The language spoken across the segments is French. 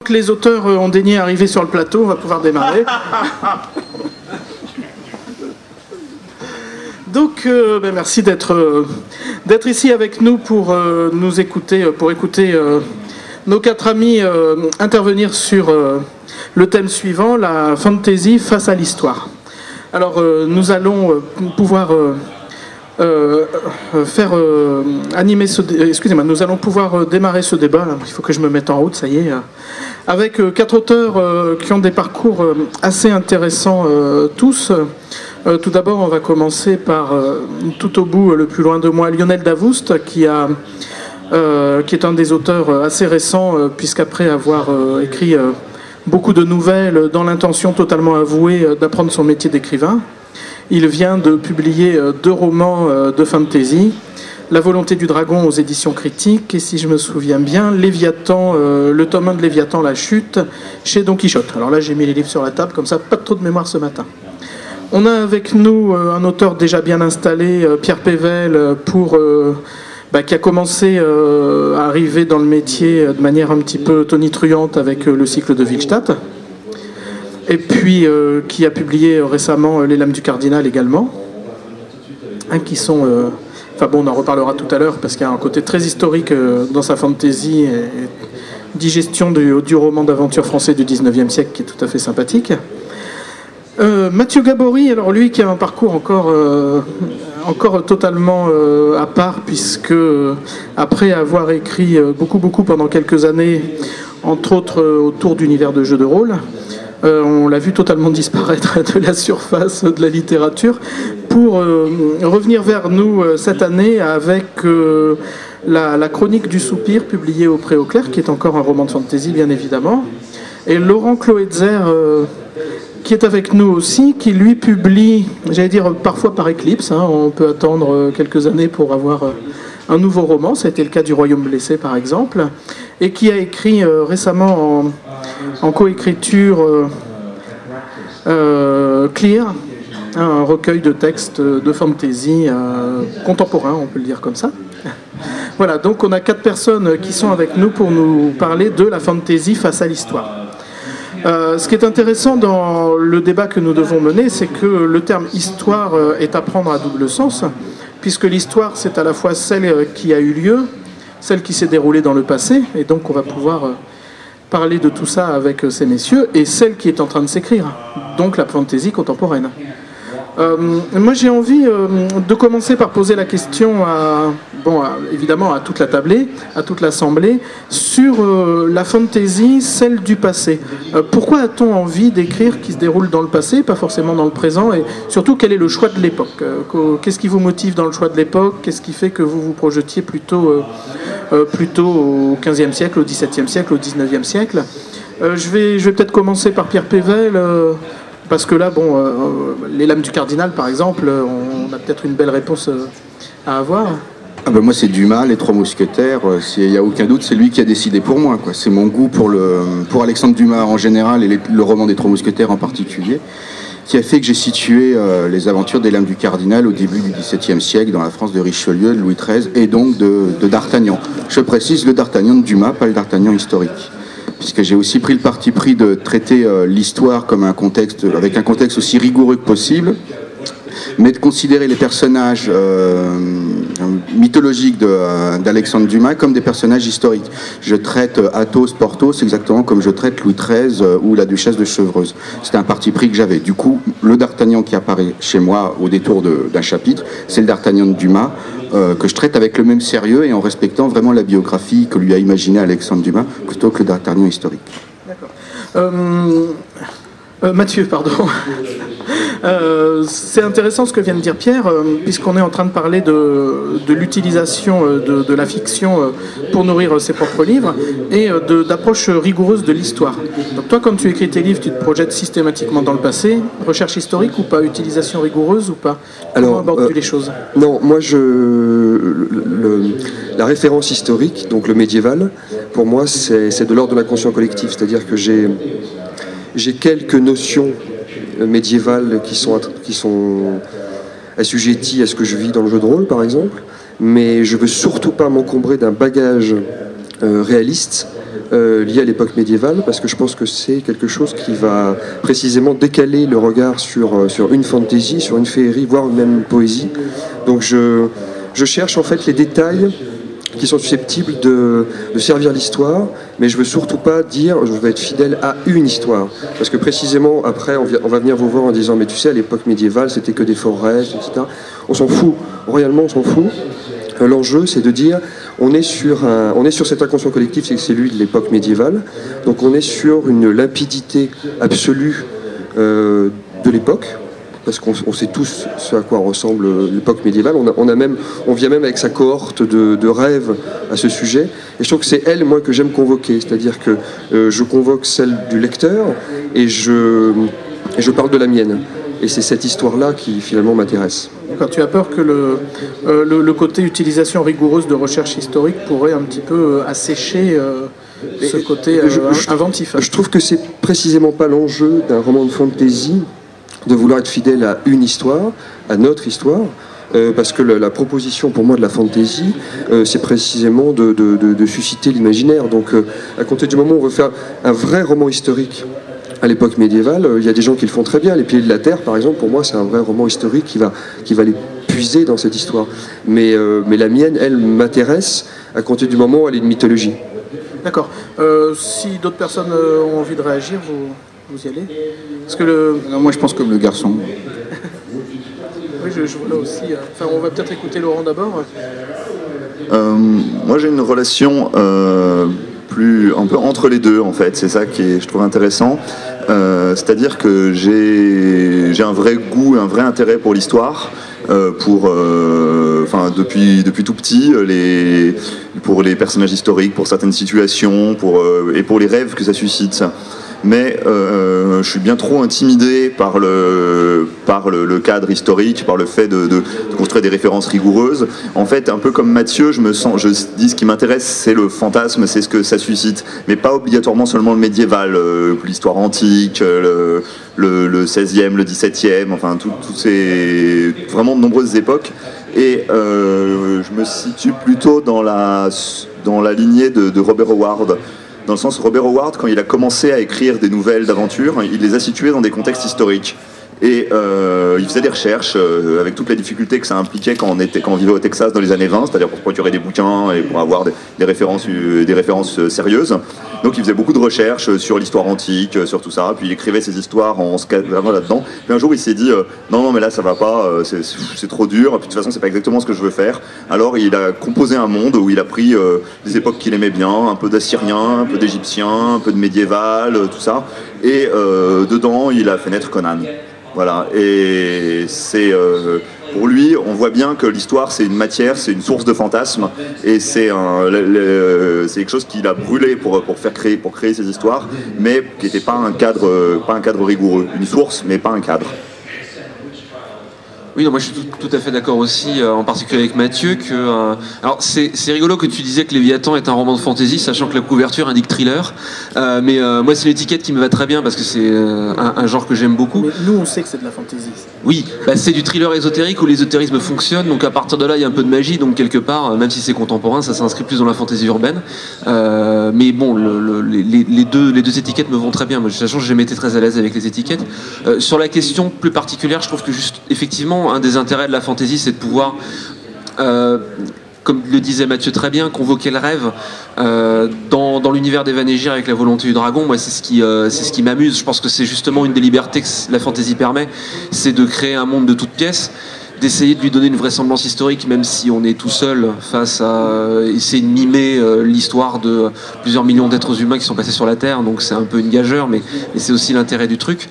que les auteurs ont daigné arriver sur le plateau, on va pouvoir démarrer. Donc, merci d'être ici avec nous pour nous écouter, pour écouter nos quatre amis intervenir sur le thème suivant, la fantasy face à l'histoire. Alors, nous allons pouvoir nous allons pouvoir démarrer ce débat. Là. Il faut que je me mette en route, ça y est. Avec quatre auteurs qui ont des parcours assez intéressants tous. Tout d'abord, on va commencer par, tout au bout, le plus loin de moi, Lionel Davoust, qui est un des auteurs assez récents, puisqu'après avoir écrit beaucoup de nouvelles dans l'intention totalement avouée d'apprendre son métier d'écrivain, il vient de publier 2 romans de fantasy, La volonté du dragon aux éditions critiques, et si je me souviens bien, Léviathan, le tome 1 de Léviathan, La chute, chez Don Quichotte. Alors là, j'ai mis les livres sur la table, comme ça, pas trop de mémoire ce matin. On a avec nous un auteur déjà bien installé, Pierre Pével, qui a commencé à arriver dans le métier de manière un petit peu tonitruante avec le cycle de Willstadt, et puis qui a publié récemment Les Lames du Cardinal également, qui sont... on en reparlera tout à l'heure, parce qu'il y a un côté très historique dans sa fantaisie et digestion du roman d'aventure français du 19e siècle qui est tout à fait sympathique. Mathieu Gabory, alors lui qui a un parcours encore totalement à part, puisque après avoir écrit beaucoup pendant quelques années, entre autres autour d'univers de jeux de rôle, on l'a vu totalement disparaître de la surface de la littérature, pour revenir vers nous cette année avec la Chronique du Soupir, publiée au Pré-au-Clair, qui est encore un roman de fantasy bien évidemment, et Laurent Cloetzer, qui est avec nous aussi, qui lui publie, j'allais dire parfois par éclipse, on peut attendre quelques années pour avoir un nouveau roman, ça a été le cas du Royaume blessé par exemple, et qui a écrit récemment en coécriture Clear, un recueil de textes de fantasy contemporain, on peut le dire comme ça. Voilà, donc on a 4 personnes qui sont avec nous pour nous parler de la fantasy face à l'histoire. Ce qui est intéressant dans le débat que nous devons mener, c'est que le terme histoire est à prendre à double sens, puisque l'histoire, c'est à la fois celle qui a eu lieu, celle qui s'est déroulée dans le passé, et donc on va pouvoir parler de tout ça avec ces messieurs, et celle qui est en train de s'écrire, donc la fantaisie contemporaine. Moi j'ai envie de commencer par poser la question évidemment à toute la tablée, à toute l'assemblée, sur la fantaisie, celle du passé. Pourquoi a-t-on envie d'écrire qui se déroule dans le passé, pas forcément dans le présent, et surtout quel est le choix de l'époque? Qu'est-ce qui vous motive dans le choix de l'époque? Qu'est-ce qui fait que vous vous projetiez plutôt au XVe siècle, au XVIIe siècle, au XIXe siècle? Je vais peut-être commencer par Pierre Pével, parce que là, les Lames du Cardinal, par exemple, on a peut-être une belle réponse à avoir. Moi, c'est Dumas, Les Trois Mousquetaires. Il n'y a aucun doute, c'est lui qui a décidé pour moi. C'est mon goût pour Alexandre Dumas en général et le roman des Trois Mousquetaires en particulier, qui a fait que j'ai situé les aventures des Lames du Cardinal au début du XVIIe siècle dans la France de Richelieu, de Louis XIII et donc de D'Artagnan. Je précise le D'Artagnan de Dumas, pas le D'Artagnan historique, puisque j'ai aussi pris le parti pris de traiter l'histoire comme avec un contexte aussi rigoureux que possible, mais de considérer les personnages mythologiques d'Alexandre Dumas comme des personnages historiques. Je traite Athos, Porthos exactement comme je traite Louis XIII ou la duchesse de Chevreuse. C'était un parti pris que j'avais. Du coup, le D'Artagnan qui apparaît chez moi au détour d'un chapitre, c'est le D'Artagnan de Dumas, que je traite avec le même sérieux et en respectant vraiment la biographie que lui a imaginée Alexandre Dumas, plutôt que le D'Artagnan historique. D'accord. Mathieu, pardon. C'est intéressant ce que vient de dire Pierre, puisqu'on est en train de parler de l'utilisation de la fiction pour nourrir ses propres livres et d'approche rigoureuse de l'histoire. Donc toi, quand tu écris tes livres, tu te projettes systématiquement dans le passé, recherche historique ou pas, utilisation rigoureuse ou pas? Comment abordes-tu les choses? Non, moi la référence historique, donc le médiéval, pour moi c'est de l'ordre de l'inconscient collectif, c'est-à-dire que j'ai quelques notions médiévales qui sont assujetties à ce que je vis dans le jeu de rôle, par exemple, mais je veux surtout pas m'encombrer d'un bagage réaliste liées à l'époque médiévale, parce que je pense que c'est quelque chose qui va précisément décaler le regard sur une fantasy, sur une féerie, voire même une poésie. Donc je cherche en fait les détails qui sont susceptibles de servir l'histoire, mais je veux surtout pas dire je veux être fidèle à une histoire, parce que précisément après on va venir vous voir en disant mais tu sais à l'époque médiévale c'était que des forêts, etc. On s'en fout, royalement on s'en fout. L'enjeu c'est de dire on est sur cet inconscient collectif, c'est celui de l'époque médiévale, donc on est sur une limpidité absolue de l'époque, parce qu'on sait tous ce à quoi ressemble l'époque médiévale. On vient même avec sa cohorte de rêves à ce sujet. Et je trouve que c'est elle, moi, que j'aime convoquer. C'est-à-dire que je convoque celle du lecteur et je parle de la mienne. Et c'est cette histoire-là qui, finalement, m'intéresse. Quand tu as peur que le côté utilisation rigoureuse de recherche historique pourrait un petit peu assécher ce côté inventif. Je trouve que c'est précisément pas l'enjeu d'un roman de fantasy de vouloir être fidèle à une histoire, à notre histoire, parce que la proposition pour moi de la fantasy, c'est précisément de susciter l'imaginaire. Donc à compter du moment où on veut faire un vrai roman historique à l'époque médiévale, il y a des gens qui le font très bien. Les Piliers de la Terre, par exemple, pour moi, c'est un vrai roman historique qui va les puiser dans cette histoire. Mais la mienne, elle, m'intéresse à compter du moment où elle est une mythologie. D'accord. Si d'autres personnes ont envie de réagir, vous y allez? Parce que Non, moi je pense comme le garçon. Oui, je vois là aussi. Enfin, on va peut-être écouter Laurent d'abord. Moi j'ai une relation un peu entre les deux en fait, c'est ça qui est, je trouve intéressant. C'est-à-dire que j'ai un vrai goût, un vrai intérêt pour l'histoire, depuis tout petit, pour les personnages historiques, pour certaines situations, et pour les rêves que ça suscite. Mais je suis bien trop intimidé par le cadre historique, par le fait de construire des références rigoureuses. En fait, un peu comme Mathieu, je dis ce qui m'intéresse, c'est le fantasme, c'est ce que ça suscite, mais pas obligatoirement seulement le médiéval, l'histoire antique, le 16e, le 17e, enfin toutes ces vraiment de nombreuses époques. Et je me situe plutôt dans la lignée de Robert Howard. Dans le sens, Robert Howard, quand il a commencé à écrire des nouvelles d'aventure, il les a situées dans des contextes historiques. Et il faisait des recherches avec toutes les difficultés que ça impliquait quand on vivait au Texas dans les années 20, c'est-à-dire pour se procurer des bouquins et pour avoir des références sérieuses. Donc il faisait beaucoup de recherches sur l'histoire antique, sur tout ça, puis il écrivait ses histoires en se cadrant vraiment là-dedans. Puis un jour il s'est dit non mais là ça va pas, c'est trop dur, puis de toute façon c'est pas exactement ce que je veux faire. Alors il a composé un monde où il a pris des époques qu'il aimait bien, un peu d'assyrien, un peu d'égyptien, un peu de médiéval, tout ça, et dedans il a fait naître Conan. Voilà, et c'est pour lui, on voit bien que l'histoire c'est une matière, c'est une source de fantasmes, et c'est quelque chose qu'il a brûlé pour créer ces histoires, mais qui n'était pas un cadre rigoureux, une source mais pas un cadre. Oui, non, moi je suis tout à fait d'accord aussi, en particulier avec Mathieu, que... alors c'est rigolo que tu disais que Léviathan est un roman de fantasy, sachant que la couverture indique thriller, mais moi c'est l'étiquette qui me va très bien, parce que c'est un genre que j'aime beaucoup. Mais nous on sait que c'est de la fantasy. Oui, c'est du thriller ésotérique où l'ésotérisme fonctionne, donc à partir de là il y a un peu de magie, donc quelque part, même si c'est contemporain, ça s'inscrit plus dans la fantaisie urbaine. Mais bon, les deux étiquettes me vont très bien. Moi, sachant que j'ai jamais été très à l'aise avec les étiquettes. Sur la question plus particulière, je trouve que juste, effectivement, un des intérêts de la fantaisie, c'est de pouvoir, comme le disait Mathieu très bien, convoquer le rêve dans l'univers d'Evan et Gir avec la volonté du dragon. Moi, c'est ce qui m'amuse. Je pense que c'est justement une des libertés que la fantaisie permet, c'est de créer un monde de toutes pièces, d'essayer de lui donner une vraisemblance historique, même si on est tout seul face à essayer de mimer l'histoire de plusieurs millions d'êtres humains qui sont passés sur la Terre. Donc c'est un peu une gageure, mais c'est aussi l'intérêt du truc.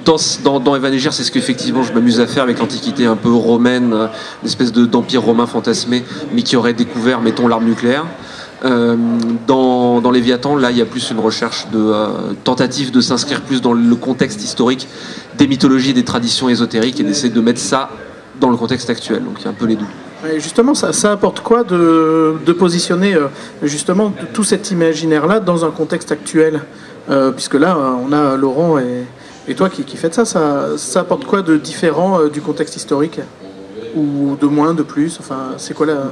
Dans Evan et Gir, c'est ce qu'effectivement je m'amuse à faire avec l'Antiquité un peu romaine, une espèce d'empire romain fantasmé, mais qui aurait découvert, mettons, l'arme nucléaire. Dans Léviathan, là, il y a plus une recherche de tentative de s'inscrire plus dans le contexte historique des mythologies et des traditions ésotériques et d'essayer de mettre ça dans le contexte actuel. Donc il y a un peu les deux. Et justement, ça apporte quoi de positionner justement tout cet imaginaire-là dans un contexte actuel, puisque là, on a Laurent et toi qui faites ça apporte quoi de différent du contexte historique? Ou de moins, de plus? Enfin, c'est quoi là?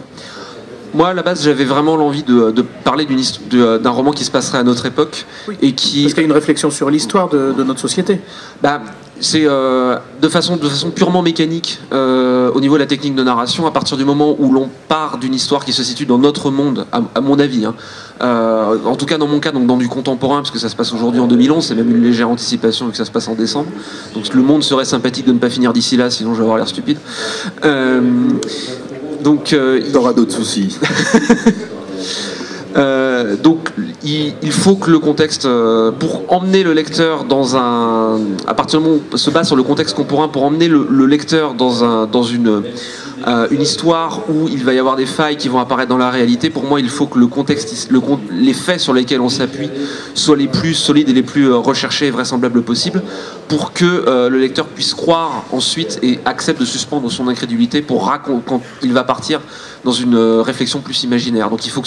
Moi, à la base, j'avais vraiment l'envie de parler d'un roman qui se passerait à notre époque et qui... Parce qu'il y a une réflexion sur l'histoire de notre société. Bah, c'est de façon purement mécanique au niveau de la technique de narration, à partir du moment où l'on part d'une histoire qui se situe dans notre monde, à mon avis, hein, en tout cas dans mon cas, donc dans du contemporain, parce que ça se passe aujourd'hui en 2011, c'est même une légère anticipation vu que ça se passe en décembre, donc le monde serait sympathique de ne pas finir d'ici là, sinon je vais avoir l'air stupide. Donc t'auras d'autres soucis. Donc il faut que le contexte, pour emmener le lecteur à partir du moment où on se base sur le contexte contemporain, pour emmener le lecteur dans une histoire où il va y avoir des failles qui vont apparaître dans la réalité, pour moi il faut que le contexte, les faits sur lesquels on s'appuie soient les plus solides et les plus recherchés et vraisemblables possibles, pour que le lecteur puisse croire ensuite et accepte de suspendre son incrédulité quand il va partir dans une réflexion plus imaginaire. Donc il faut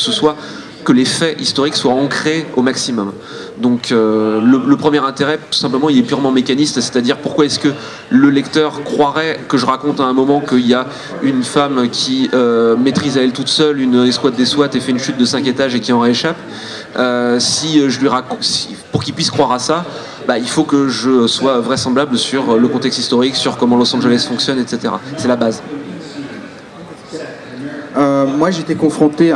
que les faits historiques soient ancrés au maximum. Donc le premier intérêt, tout simplement, il est purement mécaniste, c'est-à-dire pourquoi est-ce que le lecteur croirait que je raconte à un moment qu'il y a une femme qui maîtrise à elle toute seule une escouade des SWAT et fait une chute de 5 étages et qui en rééchappe. Pour qu'il puisse croire à ça, il faut que je sois vraisemblable sur le contexte historique, sur comment Los Angeles fonctionne, etc. C'est la base. Moi j'étais confronté,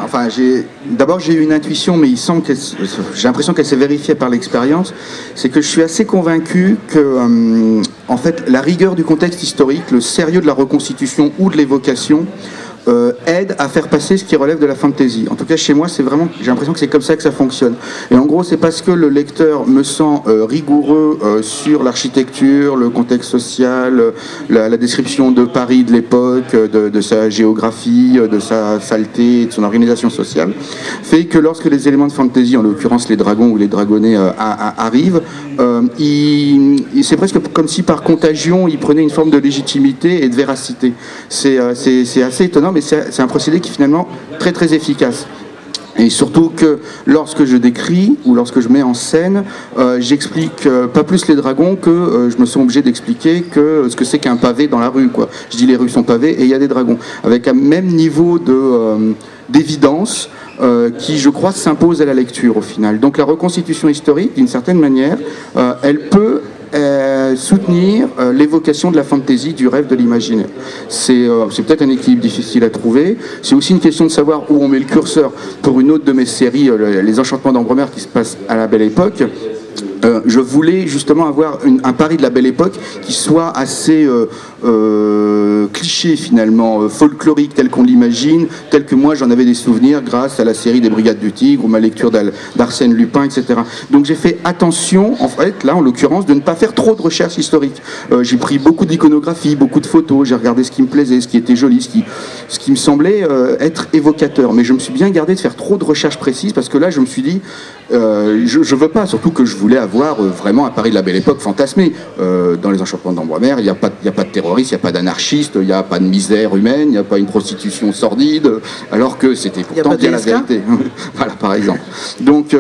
d'abord j'ai eu une intuition, mais j'ai l'impression qu'elle s'est vérifiée par l'expérience, c'est que je suis assez convaincu que en fait la rigueur du contexte historique, le sérieux de la reconstitution ou de l'évocation aide à faire passer ce qui relève de la fantasy. En tout cas chez moi j'ai l'impression que c'est comme ça que ça fonctionne. Et en gros c'est parce que le lecteur me sent rigoureux sur l'architecture, le contexte social, la description de Paris de l'époque, de sa géographie, de sa saleté, de son organisation sociale, fait que lorsque les éléments de fantasy, en l'occurrence les dragons ou les dragonnets arrivent, c'est presque comme si par contagion ils prenaient une forme de légitimité et de véracité. C'est assez étonnant, mais c'est un procédé qui est finalement très très efficace. Et surtout que lorsque je décris ou lorsque je mets en scène, j'explique pas plus les dragons que je me sens obligé d'expliquer ce que c'est qu'un pavé dans la rue, quoi. Je dis les rues sont pavées et il y a des dragons, avec un même niveau d'évidence qui, je crois, s'impose à la lecture au final. Donc la reconstitution historique, d'une certaine manière, elle peut soutenir l'évocation de la fantaisie, du rêve, de l'imaginaire. C'est peut-être un équilibre difficile à trouver. C'est aussi une question de savoir où on met le curseur. Pour une autre de mes séries, Les Enchantements d'Ambremer, qui se passe à la Belle Époque, je voulais justement avoir un Paris de la Belle Époque qui soit assez cliché finalement, folklorique tel qu'on l'imagine, tel que moi j'en avais des souvenirs grâce à la série des Brigades du Tigre ou ma lecture d'Arsène Lupin, etc. Donc j'ai fait attention, en fait, là en l'occurrence, de ne pas faire trop de recherches historiques. J'ai pris beaucoup d'iconographie, beaucoup de photos, j'ai regardé ce qui me plaisait, ce qui était joli, ce qui me semblait être évocateur. Mais je me suis bien gardé de faire trop de recherches précises parce que là je me suis dit, je veux pas, surtout que je voulais avoir vraiment un Paris de la Belle Époque fantasmé. Dans Les Enchantements d'Ambremer, il n'y a pas de terroristes, il n'y a pas d'anarchistes, il n'y a pas de misère humaine, il n'y a pas une prostitution sordide, alors que c'était pourtant bien la vérité. Voilà, par exemple. Donc,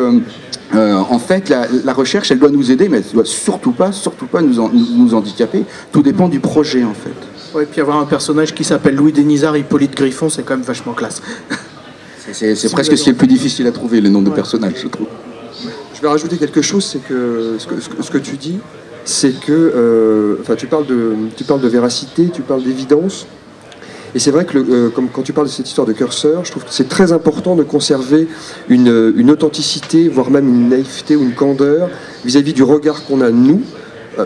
en fait, la recherche, elle doit nous aider, mais elle ne doit surtout pas nous handicaper. Tout dépend du projet, en fait. Ouais, et puis avoir un personnage qui s'appelle Louis Denisard, Hippolyte Griffon, c'est quand même vachement classe. C'est presque ce qui est le plus difficile à trouver, le nom de personnage, je trouve. Je vais rajouter quelque chose, c'est que ce que tu dis, c'est que tu parles de véracité, tu parles d'évidence, et c'est vrai que comme quand tu parles de cette histoire de curseur, je trouve que c'est très important de conserver une authenticité, voire même une naïveté ou une candeur vis-à-vis du regard qu'on a nous,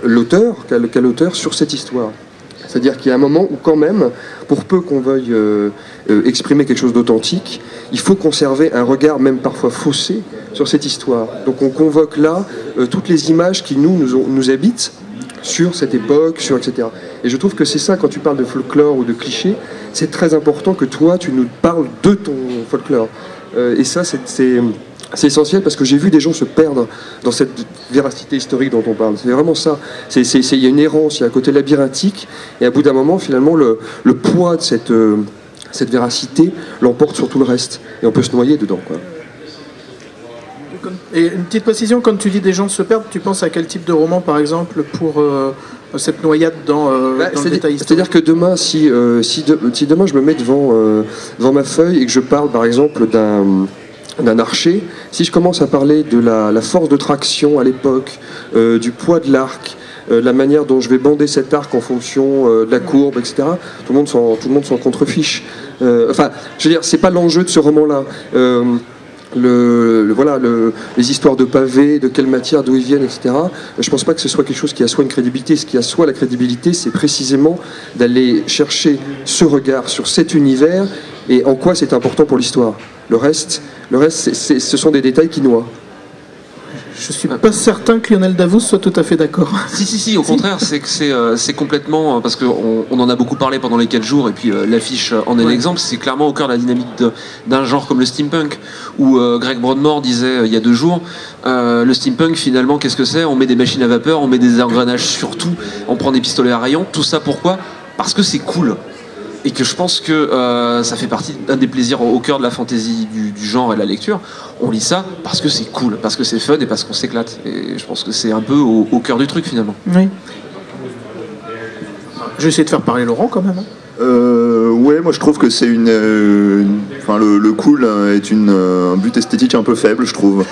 l'auteur, qu'a l'auteur sur cette histoire. C'est-à-dire qu'il y a un moment où quand même, pour peu qu'on veuille exprimer quelque chose d'authentique, il faut conserver un regard même parfois faussé sur cette histoire. Donc on convoque là toutes les images qui nous habitent sur cette époque, etc. Et je trouve que c'est ça, quand tu parles de folklore ou de clichés, c'est très important que toi, tu nous parles de ton folklore. Et ça, c'est essentiel parce que j'ai vu des gens se perdre dans cette véracité historique dont on parle. C'est vraiment ça. Il y a une errance, il y a un côté labyrinthique, et à bout d'un moment, finalement, le poids de cette véracité l'emporte sur tout le reste. Et on peut se noyer dedans, quoi. Et une petite précision, quand tu dis des gens se perdent, tu penses à quel type de roman, par exemple, pour cette noyade dans le détail historique? C'est-à-dire que demain, si demain je me mets devant ma feuille et que je parle, par exemple, d'un archer, si je commence à parler de la force de traction à l'époque, du poids de l'arc, la manière dont je vais bander cet arc en fonction de la courbe, etc., tout le monde s'en contrefiche. Enfin, je veux dire, c'est pas l'enjeu de ce roman-là. Les histoires de pavés, de quelle matière, d'où ils viennent, etc. Je pense pas que ce soit quelque chose qui assoit une crédibilité. Ce qui assoit la crédibilité, c'est précisément d'aller chercher ce regard sur cet univers et en quoi c'est important pour l'histoire. Le reste, ce sont des détails qui noient. Je suis pas certain que Lionel Davoust soit tout à fait d'accord. Si, au contraire, c'est complètement, parce qu'on en a beaucoup parlé pendant les 4 jours, et puis l'affiche en est l'exemple, c'est clairement au cœur de la dynamique d'un genre comme le steampunk, où Greg Broadmoor disait il y a 2 jours, le steampunk finalement, qu'est-ce que c'est? On met des machines à vapeur, on met des engrenages sur tout, on prend des pistolets à rayons, tout ça pourquoi? Parce que c'est cool. Et que je pense que ça fait partie d'un des plaisirs au cœur de la fantaisie du genre et de la lecture. On lit ça parce que c'est cool, parce que c'est fun et parce qu'on s'éclate. Et je pense que c'est un peu au cœur du truc finalement. Oui. Je vais essayer de faire parler Laurent quand même. Ouais, moi je trouve que c'est le cool est un but esthétique un peu faible, je trouve.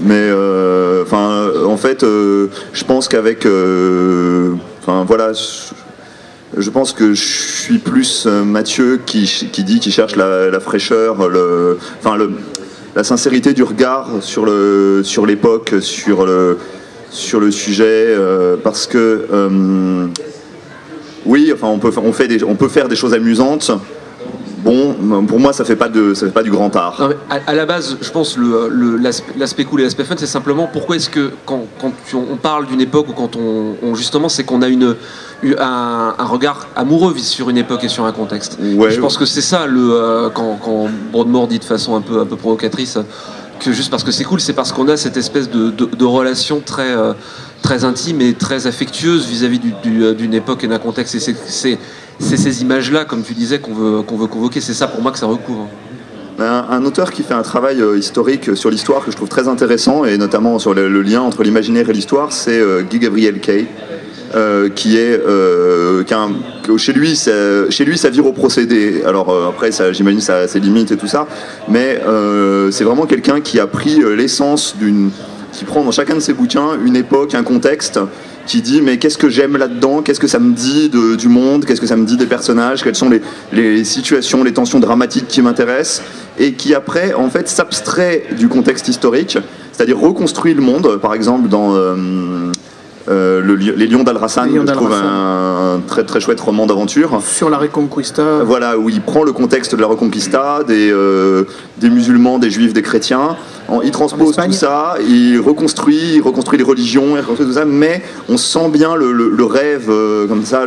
Mais en fait, je pense qu'avec, je pense que je suis plus Mathieu qui cherche la fraîcheur, la sincérité du regard sur l'époque, sur le sujet, parce que oui, enfin on peut faire des choses amusantes. Bon, pour moi, ça fait pas du grand art. Non, mais à la base, je pense l'aspect cool et l'aspect fun, c'est simplement pourquoi est-ce que quand on parle d'une époque ou quand on justement, c'est qu'on a un regard amoureux sur une époque et sur un contexte. Ouais, je pense que c'est ça quand Broadmoor dit de façon un peu provocatrice que juste parce que c'est cool, c'est parce qu'on a cette espèce de relation très intime et très affectueuse vis-à-vis d'une époque et d'un contexte. Et c'est ces images-là, comme tu disais, qu'on veut convoquer. C'est ça pour moi que ça recouvre. Un auteur qui fait un travail historique sur l'histoire que je trouve très intéressant, et notamment sur le lien entre l'imaginaire et l'histoire, c'est Guy Gabriel Kay, chez lui ça vire au procédé. Alors après, j'imagine ça a ses limites et tout ça, mais c'est vraiment quelqu'un qui a pris l'essence qui prend dans chacun de ses bouquins une époque, un contexte, qui dit mais qu'est-ce que j'aime là-dedans, qu'est-ce que ça me dit du monde, qu'est-ce que ça me dit des personnages, quelles sont les situations, les tensions dramatiques qui m'intéressent, et qui après en fait s'abstrait du contexte historique, c'est-à-dire reconstruit le monde. Par exemple dans Les Lions d'Al-Rassan, je trouve un très très chouette roman d'aventure sur la Reconquista. Voilà, où il prend le contexte de la Reconquista, des musulmans, des juifs, des chrétiens, il transpose tout ça, il reconstruit les religions, il reconstruit tout ça, mais on sent bien le rêve comme ça,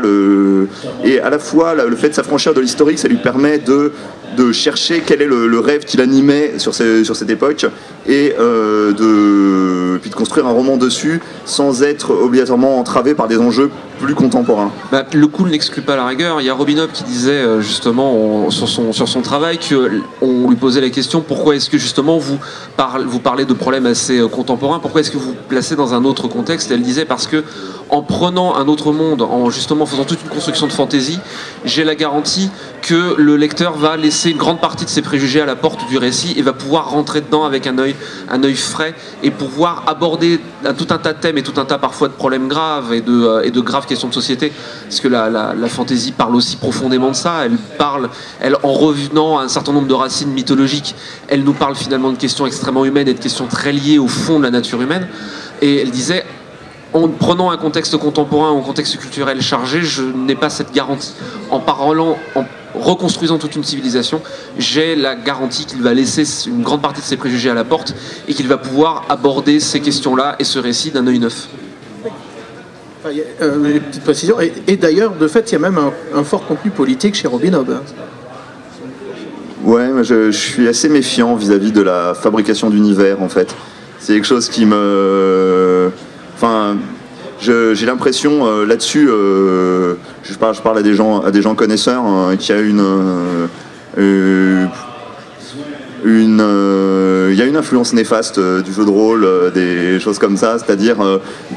et à la fois le fait de s'affranchir de l'historique, ça lui permet de chercher quel est le rêve qui l'animait sur cette époque, et puis de construire un roman dessus sans être obligatoirement entravé par des enjeux plus contemporains. Le cool n'exclut pas la rigueur. Il y a Robin Hobb qui disait justement sur son travail qu'on lui posait la question pourquoi est-ce que justement vous parlez de problèmes assez contemporains, pourquoi est-ce que vous vous placez dans un autre contexte, et elle disait parce que en prenant un autre monde, en justement faisant toute une construction de fantaisie, j'ai la garantie que le lecteur va laisser une grande partie de ses préjugés à la porte du récit et va pouvoir rentrer dedans avec un œil frais et pouvoir aborder tout un tas de thèmes et tout un tas parfois de problèmes graves et de graves questions de société, parce que la fantaisie parle aussi profondément de ça. Elle en revenant à un certain nombre de racines mythologiques, elle nous parle finalement de questions extrêmement humaines et de questions très liées au fond de la nature humaine. Et elle disait, en prenant un contexte contemporain ou un contexte culturel chargé, je n'ai pas cette garantie. En reconstruisant toute une civilisation, j'ai la garantie qu'il va laisser une grande partie de ses préjugés à la porte et qu'il va pouvoir aborder ces questions-là et ce récit d'un œil neuf. Une petite précision. Et d'ailleurs, de fait, il y a même un fort contenu politique chez Robin Hobb. Ouais, mais je suis assez méfiant vis-à-vis de la fabrication d'univers, en fait. C'est quelque chose qui me... Enfin, j'ai l'impression là-dessus, je parle à des gens connaisseurs, qui a il y a une influence néfaste du jeu de rôle, des choses comme ça, c'est-à-dire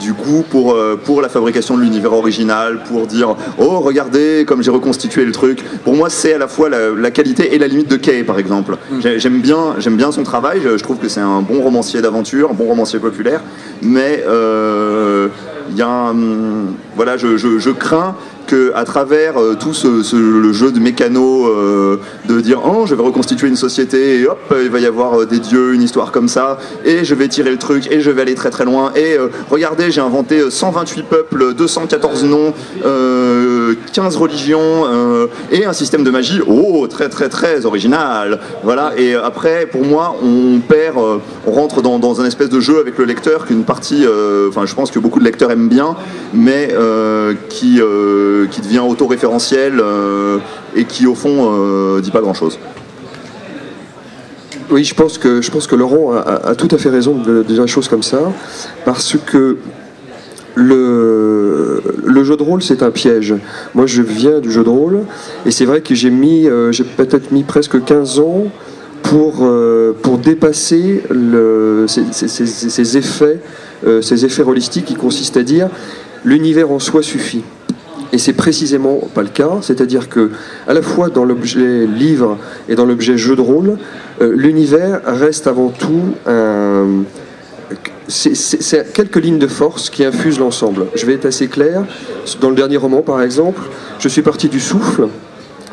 du goût pour la fabrication de l'univers original, pour dire oh regardez comme j'ai reconstitué le truc. Pour moi c'est à la fois la qualité et la limite de Kay par exemple. J'aime bien son travail, je trouve que c'est un bon romancier d'aventure, un bon romancier populaire, mais il y a voilà, je crains qu'à travers tout le jeu de mécano, de dire oh je vais reconstituer une société et hop il va y avoir des dieux, une histoire comme ça et je vais tirer le truc et je vais aller très très loin et regardez j'ai inventé 128 peuples, 214 noms, 15 religions et un système de magie très très très original, voilà. Et après pour moi on rentre dans un espèce de jeu avec le lecteur qu'une partie je pense que beaucoup de lecteurs aiment bien mais qui devient autoréférentiel et qui au fond dit pas grand chose. Oui, je pense que Laurent a tout à fait raison de dire les choses comme ça, parce que le jeu de rôle c'est un piège. Moi je viens du jeu de rôle et c'est vrai que j'ai peut-être mis presque 15 ans pour dépasser ces effets rôlistiques qui consistent à dire l'univers en soi suffit. Et c'est précisément pas le cas, c'est-à-dire que à la fois dans l'objet livre et dans l'objet jeu de rôle, l'univers reste avant tout c'est quelques lignes de force qui infusent l'ensemble. Je vais être assez clair. Dans le dernier roman, par exemple, je suis parti du souffle.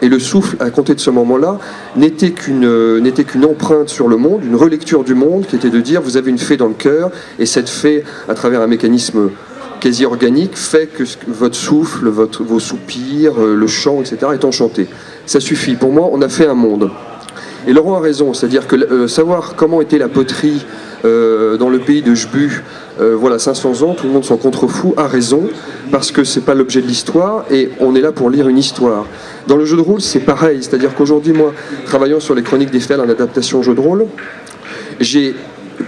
Et le souffle, à compter de ce moment-là, n'était qu'une empreinte sur le monde, une relecture du monde, qui était de dire vous avez une fée dans le cœur, et cette fée, à travers un mécanisme quasi organique, fait que votre souffle, vos soupirs, le chant, etc. est enchanté. Ça suffit. Pour moi, on a fait un monde. Et Laurent a raison, c'est-à-dire que savoir comment était la poterie dans le pays de Jbu, voilà, 500 ans, tout le monde s'en contrefout, a raison, parce que c'est pas l'objet de l'histoire, et on est là pour lire une histoire. Dans le jeu de rôle, c'est pareil, c'est-à-dire qu'aujourd'hui, moi, travaillant sur les Chroniques d'Eiffel en adaptation jeu de rôle, j'ai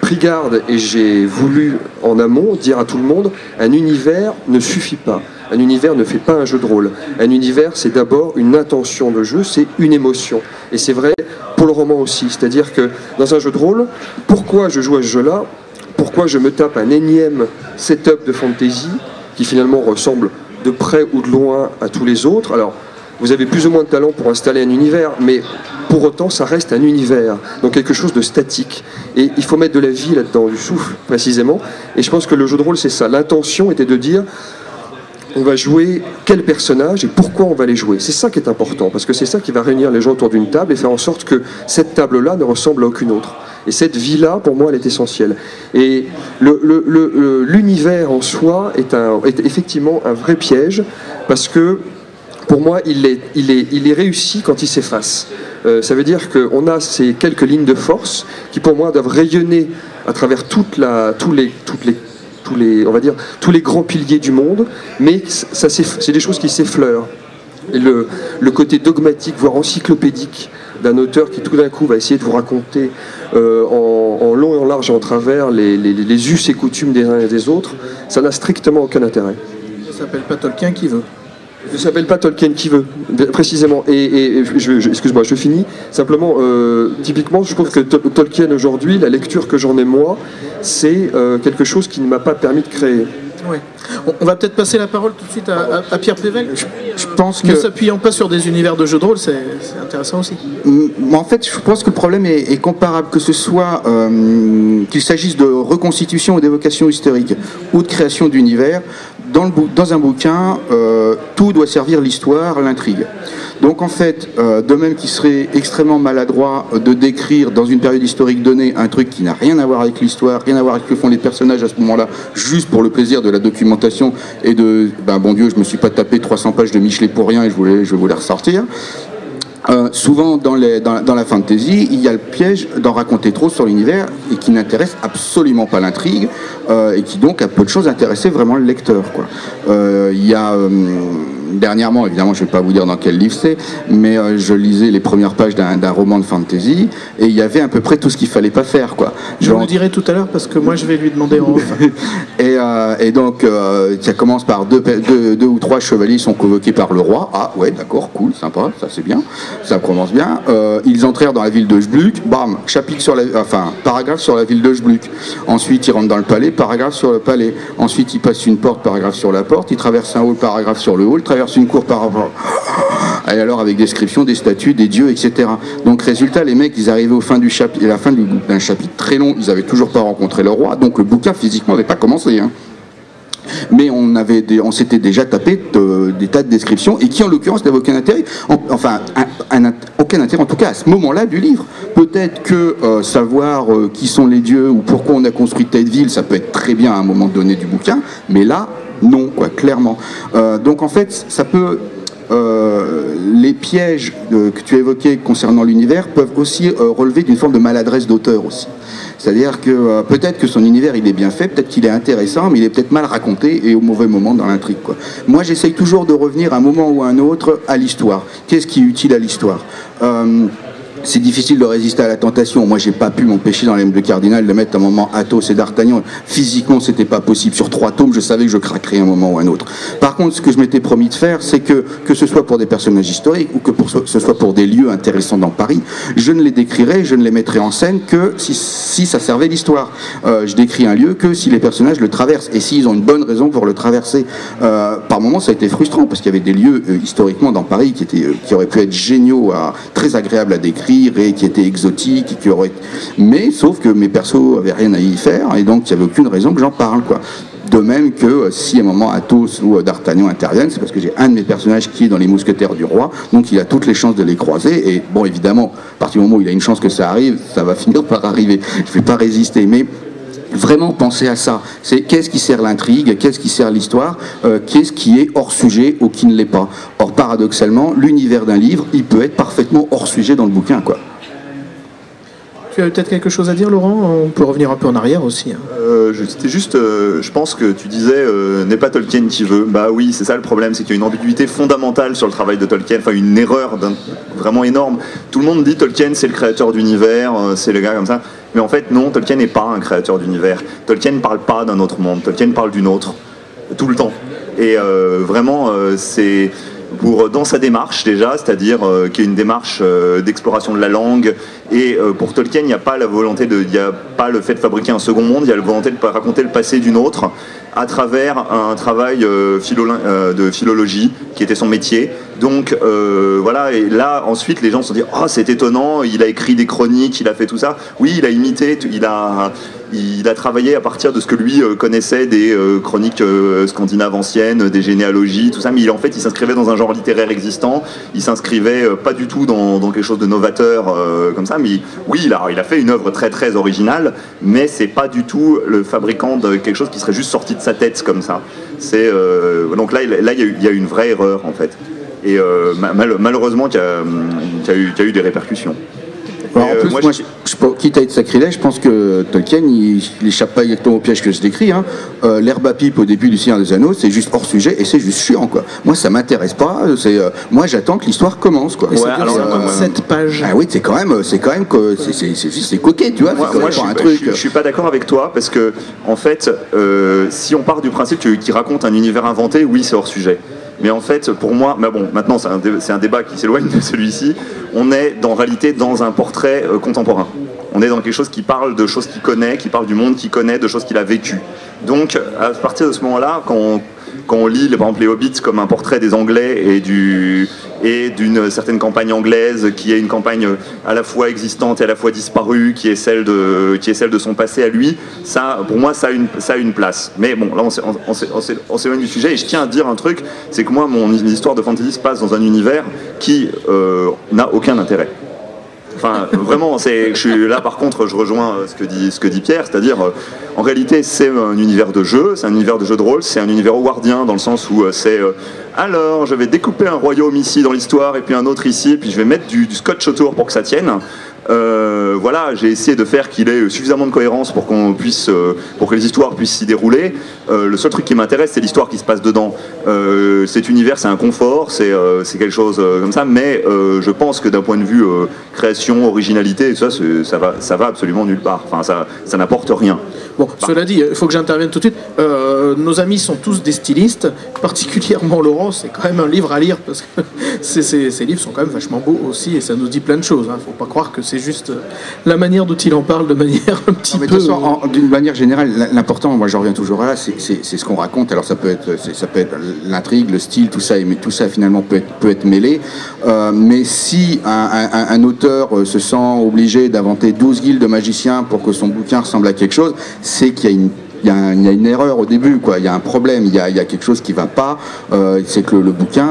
pris garde et j'ai voulu en amont dire à tout le monde un univers ne suffit pas. Un univers ne fait pas un jeu de rôle. Un univers, c'est d'abord une intention de jeu, c'est une émotion. Et c'est vrai pour le roman aussi. C'est-à-dire que dans un jeu de rôle, pourquoi je joue à ce jeu-là? Pourquoi je me tape un énième setup de fantasy qui finalement ressemble de près ou de loin à tous les autres? Alors, vous avez plus ou moins de talent pour installer un univers, mais pour autant, ça reste un univers, donc quelque chose de statique. Et il faut mettre de la vie là-dedans, du souffle, précisément. Et je pense que le jeu de rôle, c'est ça. L'intention était de dire, on va jouer quel personnage et pourquoi on va les jouer. C'est ça qui est important, parce que c'est ça qui va réunir les gens autour d'une table et faire en sorte que cette table-là ne ressemble à aucune autre. Et cette vie-là, pour moi, elle est essentielle. Et l'univers en soi est effectivement un vrai piège, parce que pour moi, il est réussi quand il s'efface. Ça veut dire qu'on a ces quelques lignes de force qui, pour moi, doivent rayonner à travers tous les grands piliers du monde, mais c'est des choses qui s'effleurent. Et le côté dogmatique, voire encyclopédique d'un auteur qui tout d'un coup va essayer de vous raconter en long et en large et en travers les us et coutumes des uns et des autres, ça n'a strictement aucun intérêt. Ça s'appelle pas Tolkien qui veut. Ça s'appelle pas Tolkien qui veut, précisément. Et excuse-moi, je finis. Simplement, typiquement, je trouve que Tolkien aujourd'hui, la lecture que j'en ai moi, c'est quelque chose qui ne m'a pas permis de créer. Oui. On va peut-être passer la parole tout de suite à Pierre Pével. Je pense que... Ne s'appuyant pas sur des univers de jeux de rôle, c'est intéressant aussi. En fait, je pense que le problème est comparable, que ce soit qu'il s'agisse de reconstitution ou d'évocation historique ou de création d'univers. Dans un bouquin, tout doit servir l'histoire, l'intrigue. Donc en fait, de même qu'il serait extrêmement maladroit de décrire dans une période historique donnée un truc qui n'a rien à voir avec l'histoire, rien à voir avec ce que font les personnages à ce moment-là, juste pour le plaisir de la documentation et de, bon Dieu, je me suis pas tapé 300 pages de Michelet pour rien et je vais vous les ressortir. Souvent dans la fantasy, il y a le piège d'en raconter trop sur l'univers et qui n'intéresse absolument pas l'intrigue et qui donc a peu de choses à intéresser vraiment le lecteur, quoi. Il y a dernièrement, évidemment, je ne vais pas vous dire dans quel livre c'est, mais je lisais les premières pages d'un roman de fantasy, et il y avait à peu près tout ce qu'il fallait pas faire, quoi. Je vous le dirai tout à l'heure parce que moi je vais lui demander en off. Et donc, ça commence par deux ou trois chevaliers sont convoqués par le roi. Ah ouais, d'accord, cool, sympa, ça c'est bien, ça commence bien. Ils entrèrent dans la ville de Jbluc, bam, paragraphe sur la ville de Jbluc. Ensuite, ils rentrent dans le palais, paragraphe sur le palais. Ensuite, ils passent une porte, paragraphe sur la porte. Ils traversent un hall, paragraphe sur le hall. Traversent une cour, paragraphe. Et alors, avec description des statues, des dieux, etc. Donc, résultat, les mecs, ils arrivaient au fin du chapitre, à la fin d'un chapitre très long, ils n'avaient toujours pas rencontré le roi. Donc, le bouquin physiquement n'avait pas commencé. Hein. Mais on s'était déjà tapé des tas de descriptions et qui en l'occurrence n'avaient aucun intérêt, aucun intérêt en tout cas à ce moment-là du livre. Peut-être que savoir qui sont les dieux ou pourquoi on a construit telle ville, ça peut être très bien à un moment donné du bouquin, mais là, non, quoi, clairement. Donc en fait, ça peut... les pièges que tu évoquais concernant l'univers peuvent aussi relever d'une forme de maladresse d'auteur aussi. C'est-à-dire que peut-être que son univers il est bien fait, peut-être qu'il est intéressant, mais il est peut-être mal raconté et au mauvais moment dans l'intrigue, quoi. Moi j'essaye toujours de revenir à un moment ou à un autre à l'histoire. Qu'est-ce qui est utile à l'histoire? C'est difficile de résister à la tentation. Moi, j'ai pas pu m'empêcher dans les de Cardinal de mettre un moment Athos et d'Artagnan. Physiquement, c'était pas possible. Sur 3 tomes, je savais que je craquerais un moment ou un autre. Par contre, ce que je m'étais promis de faire, c'est que ce soit pour des personnages historiques ou que ce soit pour des lieux intéressants dans Paris, je ne les décrirais, je ne les mettrais en scène que si ça servait l'histoire. Je décris un lieu que si les personnages le traversent et s'ils ont une bonne raison pour le traverser. Par moments, ça a été frustrant parce qu'il y avait des lieux historiquement dans Paris qui auraient pu être géniaux, très agréables à décrire et qui étaient exotiques, mais sauf que mes persos avaient rien à y faire et donc il n'y avait aucune raison que j'en parle, quoi. De même que si à un moment Athos ou d'Artagnan interviennent, c'est parce que j'ai un de mes personnages qui est dans les mousquetaires du roi, donc il a toutes les chances de les croiser et bon, évidemment, à partir du moment où il a une chance que ça arrive, ça va finir par arriver. Je vais pas résister, mais vraiment penser à ça. C'est qu'est-ce qui sert l'intrigue, qu'est-ce qui sert l'histoire, qu'est-ce qui est hors sujet ou qui ne l'est pas. Or, paradoxalement, l'univers d'un livre, il peut être parfaitement hors sujet dans le bouquin, quoi. Tu as peut-être quelque chose à dire, Laurent? On peut revenir un peu en arrière aussi. C'était juste, je pense que tu disais n'est pas Tolkien qui veut. Bah oui, c'est ça le problème, c'est qu'il y a une ambiguïté fondamentale sur le travail de Tolkien, enfin une erreur vraiment énorme. Tout le monde dit Tolkien c'est le créateur d'univers, c'est le gars comme ça. Mais en fait non, Tolkien n'est pas un créateur d'univers. Tolkien ne parle pas d'un autre monde, Tolkien parle d'une autre, tout le temps. Et vraiment, c'est... dans sa démarche déjà, c'est-à-dire qui est une démarche d'exploration de la langue, et pour Tolkien il n'y a pas la volonté il n'y a pas le fait de fabriquer un second monde, il y a la volonté de raconter le passé d'une autre à travers un travail de philologie qui était son métier. Donc voilà, et là ensuite les gens se sont dit oh c'est étonnant, il a écrit des chroniques, il a fait tout ça. Oui, il a imité, il a travaillé à partir de ce que lui connaissait des chroniques scandinaves anciennes, des généalogies, tout ça, mais en fait il s'inscrivait dans un genre littéraire existant, il s'inscrivait pas du tout dans quelque chose de novateur comme ça, mais oui, il a fait une œuvre très très originale, mais c'est pas du tout le fabricant de quelque chose qui serait juste sorti de sa tête comme ça. Donc là il y a eu une vraie erreur en fait. Et malheureusement qu'il y a eu des répercussions. Alors, en plus, moi, quitte à être sacrilège, je pense que Tolkien, il n'échappe pas exactement au piège que je décris. Hein. L'herbe à pipe au début du Seigneur des Anneaux, c'est juste hors sujet et c'est juste chiant, quoi. Moi, ça m'intéresse pas. Moi, j'attends que l'histoire commence, quoi. Ouais, alors 57 pages. Ah oui, c'est quand même c'est coquet, tu vois. Moi, je suis pas d'accord avec toi parce que, en fait, si on part du principe qu'il raconte un univers inventé, oui, c'est hors sujet. Mais en fait, pour moi, mais bon, maintenant c'est un débat qui s'éloigne de celui-ci, on est en réalité dans un portrait contemporain. On est dans quelque chose qui parle de choses qu'il connaît, qui parle du monde qu'il connaît, de choses qu'il a vécues. Donc, à partir de ce moment-là, quand on lit par exemple les Hobbits comme un portrait des Anglais et d'une certaine campagne anglaise qui est une campagne à la fois existante et à la fois disparue, qui est celle de son passé à lui, ça, pour moi, ça a une place. Mais bon, là, on s'éloigne du sujet et je tiens à dire un truc, c'est que moi, mon histoire de fantasy se passe dans un univers qui n'a aucun intérêt. Enfin, vraiment, je suis là. Par contre, je rejoins ce que dit Pierre, c'est-à-dire, en réalité, c'est un univers de jeu, c'est un univers de jeu de rôle, c'est un univers howardien dans le sens où c'est alors, je vais découper un royaume ici dans l'histoire et puis un autre ici, et puis je vais mettre du scotch autour pour que ça tienne. Voilà, j'ai essayé de faire qu'il ait suffisamment de cohérence pour pour que les histoires puissent s'y dérouler. Le seul truc qui m'intéresse, c'est l'histoire qui se passe dedans. Cet univers, c'est un confort, c'est quelque chose comme ça, mais je pense que d'un point de vue création, originalité, ça va absolument nulle part. Enfin, ça n'apporte rien. Bon, cela dit, il faut que j'intervienne tout de suite. Nos amis sont tous des stylistes, particulièrement Laurent, c'est quand même un livre à lire parce que ces livres sont quand même vachement beaux aussi et ça nous dit plein de choses. Faut pas croire que c'est juste la manière dont il en parle de manière un petit peu. D'une manière générale, l'important, moi je reviens toujours à là, c'est ce qu'on raconte. Alors ça peut être l'intrigue, le style, tout ça, mais tout ça finalement peut être mêlé. Mais si un auteur se sent obligé d'inventer 12 guildes de magiciens pour que son bouquin ressemble à quelque chose, c'est qu'il y a une erreur au début, quoi. Il y a un problème, il y a quelque chose qui va pas. C'est que le bouquin,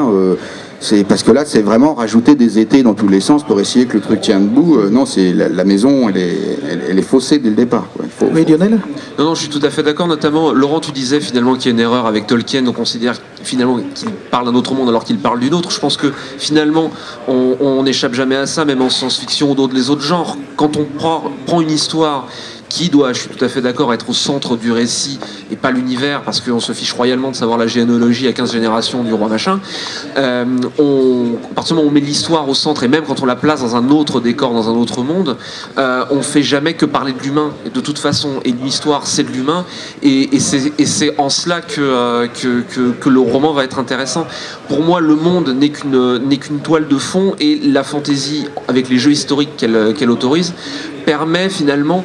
c'est parce que là, c'est vraiment rajouter des étés dans tous les sens pour essayer que le truc tienne debout. Non, c'est la maison, elle est faussée dès le départ, quoi. Oui, Lionel ? Non, je suis tout à fait d'accord. Notamment, Laurent, tu disais finalement qu'il y a une erreur avec Tolkien. On considère finalement qu'il parle d'un autre monde alors qu'il parle d'une autre. Je pense que finalement, on n'échappe jamais à ça, même en science-fiction ou d'autres les autres genres. Quand on prend une histoire qui doit, je suis tout à fait d'accord, être au centre du récit et pas l'univers, parce qu'on se fiche royalement de savoir la généalogie à 15 générations du roi machin. À partir du moment où on met l'histoire au centre, et même quand on la place dans un autre décor, dans un autre monde, on fait jamais que parler de l'humain, de toute façon, et l'histoire c'est de l'humain, et c'est en cela que le roman va être intéressant. Pour moi, le monde n'est qu'une toile de fond, et la fantaisie, avec les jeux historiques qu'elle autorise, permet finalement,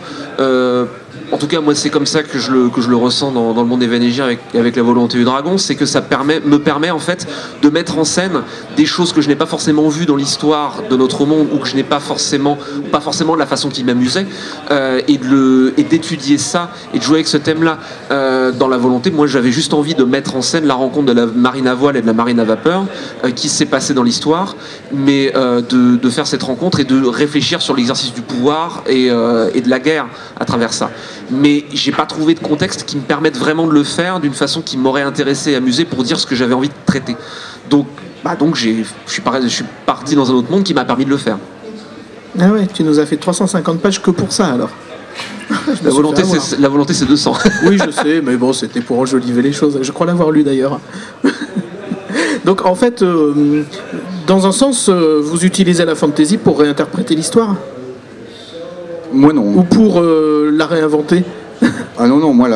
en tout cas moi c'est comme ça que je le ressens dans le monde des Vanégiens avec la volonté du dragon, c'est que ça me permet en fait de mettre en scène des choses que je n'ai pas forcément vues dans l'histoire de notre monde, ou que je n'ai pas forcément de la façon qui m'amusait, et d'étudier ça et de jouer avec ce thème-là dans la volonté. Moi j'avais juste envie de mettre en scène la rencontre de la marine à voile et de la marine à vapeur qui s'est passée dans l'histoire, mais de faire cette rencontre et de réfléchir sur l'exercice du pouvoir et de la guerre à travers ça. Mais j'ai pas trouvé de contexte qui me permette vraiment de le faire d'une façon qui m'aurait intéressé et amusé pour dire ce que j'avais envie de traiter. Donc je suis parti dans un autre monde qui m'a permis de le faire. Ah ouais, tu nous as fait 350 pages que pour ça alors. La volonté c'est 200. Oui, je sais, mais bon, c'était pour enjoliver les choses. Je crois l'avoir lu d'ailleurs. Donc en fait, dans un sens, vous utilisez la fantasy pour réinterpréter l'histoire ? Moi non. Ou pour la réinventer ? Ah non, moi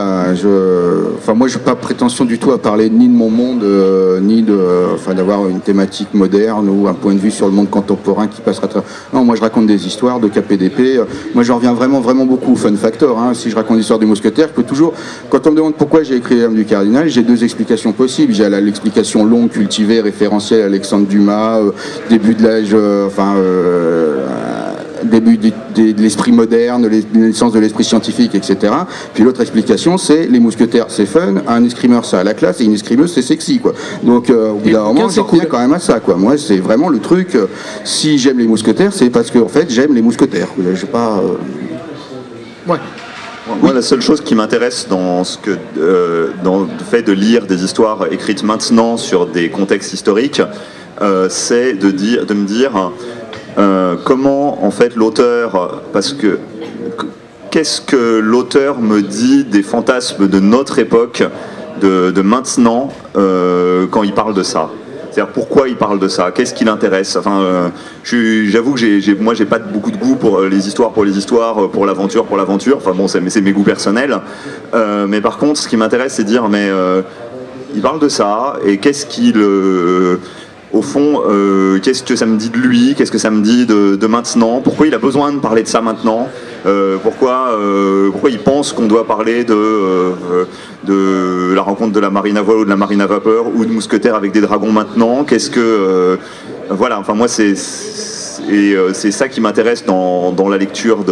j'ai pas prétention du tout à parler ni de mon monde, ni d'avoir une thématique moderne ou un point de vue sur le monde contemporain qui passera très... Non, moi je raconte des histoires de KPDP. Moi j'en reviens vraiment beaucoup au fun factor. Si je raconte l'histoire du mousquetaire, je peux toujours... Quand on me demande pourquoi j'ai écrit l'âme du cardinal, j'ai deux explications possibles. J'ai l'explication longue, cultivée, référentielle à Alexandre Dumas, début de l'âge... début de l'esprit moderne, les naissances de l'esprit scientifique, etc. Puis l'autre explication, c'est les mousquetaires, c'est fun, un escrimeur, ça a la classe, et une escrimeuse, c'est sexy, quoi. Donc, au bout d'un moment, j'en reviens quand même à ça, quoi. Moi, c'est vraiment le truc, si j'aime les mousquetaires, c'est parce que, en fait, j'aime les mousquetaires. Je pas... Ouais. Moi, la seule chose qui m'intéresse dans le fait de lire des histoires écrites maintenant sur des contextes historiques, c'est de me dire... comment en fait l'auteur, parce que qu'est-ce que l'auteur me dit des fantasmes de notre époque, de maintenant, quand il parle de ça. C'est-à-dire pourquoi il parle de ça, qu'est-ce qui l'intéresse. Enfin, j'avoue que moi j'ai pas beaucoup de goût pour les histoires, pour l'aventure. Enfin bon, c'est mes goûts personnels. Mais par contre, ce qui m'intéresse, c'est de dire il parle de ça et qu'est-ce qu'il au fond, qu'est-ce que ça me dit de lui, qu'est-ce que ça me dit de maintenant, pourquoi il a besoin de parler de ça maintenant, pourquoi il pense qu'on doit parler de la rencontre de la marine à voile ou de la marine à vapeur ou de mousquetaires avec des dragons maintenant, qu'est-ce que... voilà, enfin moi c'est ça qui m'intéresse dans la lecture,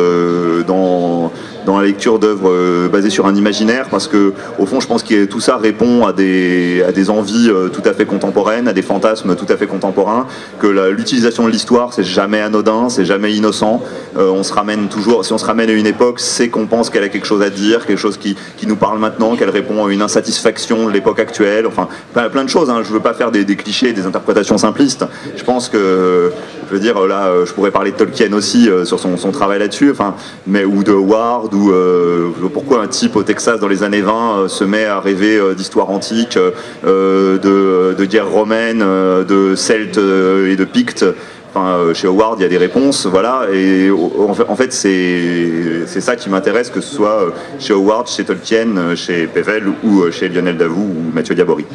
dans dans la lecture d'œuvres basées sur un imaginaire, parce que au fond je pense que tout ça répond à des envies tout à fait contemporaines, à des fantasmes tout à fait contemporains, que l'utilisation de l'histoire c'est jamais anodin, c'est jamais innocent. On se ramène toujours, si on se ramène à une époque, c'est qu'on pense qu'elle a quelque chose à dire, quelque chose qui nous parle maintenant, qu'elle répond à une insatisfaction de l'époque actuelle, enfin plein de choses, hein. Je veux pas faire des clichés, des interprétations simplistes. Je pense que, je veux dire, là, je pourrais parler de Tolkien aussi sur son travail là-dessus, enfin, ou de Howard, ou pourquoi un type au Texas dans les années 20 se met à rêver d'histoire antique, de guerre romaine, de Celtes et de Pictes. Enfin, chez Howard, il y a des réponses, voilà, et en fait, c'est ça qui m'intéresse, que ce soit chez Howard, chez Tolkien, chez Pével ou chez Lionel Davout ou Mathieu Diabory.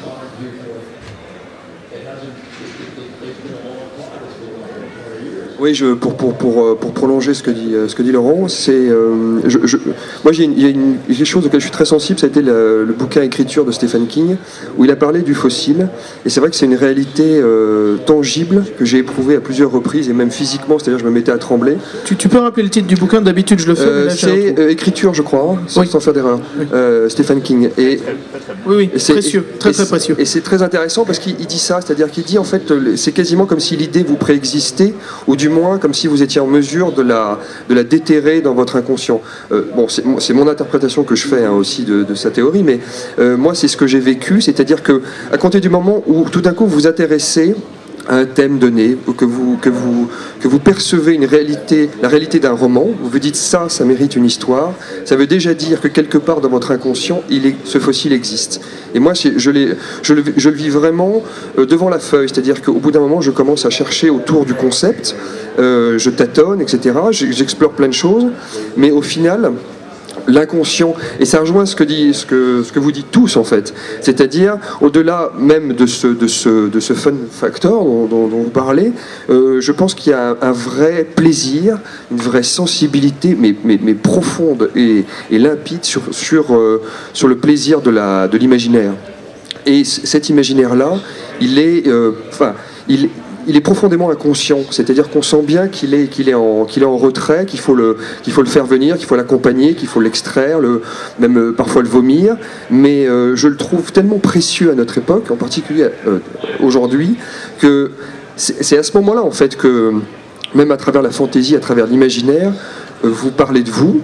Oui, pour prolonger ce que dit Laurent, c'est moi il y a quelque chose auquel je suis très sensible, ça a été le bouquin Écriture de Stephen King, où il a parlé du fossile, et c'est vrai que c'est une réalité tangible que j'ai éprouvée à plusieurs reprises, et même physiquement, c'est-à-dire je me mettais à trembler. Tu peux rappeler le titre du bouquin? D'habitude je le fais, mais là, c'est Écriture, je crois, sans faire d'erreur. Oui. Stephen King. Et oui, précieux, très précieux. Et c'est très intéressant parce qu'il dit ça, c'est-à-dire qu'il dit en fait, c'est quasiment comme si l'idée vous préexistait, ou du moins comme si vous étiez en mesure de la déterrer dans votre inconscient. Bon, c'est mon interprétation que je fais aussi de sa théorie, mais moi c'est ce que j'ai vécu, c'est-à-dire que à compter du moment où tout d'un coup vous vous intéressez à un thème donné, ou que vous percevez une réalité, la réalité d'un roman, vous vous dites ça mérite une histoire, ça veut déjà dire que quelque part dans votre inconscient, ce fossile existe. Et moi, je le vis vraiment devant la feuille, c'est-à-dire qu'au bout d'un moment, je commence à chercher autour du concept, je tâtonne, etc., j'explore plein de choses, mais au final, l'inconscient, et ça rejoint ce que vous dites tous en fait, c'est-à-dire au-delà même de ce fun factor dont vous parlez, je pense qu'il y a un vrai plaisir, une vraie sensibilité, mais profonde et limpide sur le plaisir de l'imaginaire. Et cet imaginaire-là, il est profondément inconscient, c'est-à-dire qu'on sent bien qu'il est en retrait, qu'il faut le faire venir, qu'il faut l'accompagner, qu'il faut l'extraire, même parfois le vomir, mais je le trouve tellement précieux à notre époque, en particulier aujourd'hui, que c'est à ce moment-là en fait que, même à travers la fantaisie, à travers l'imaginaire, vous parlez de vous,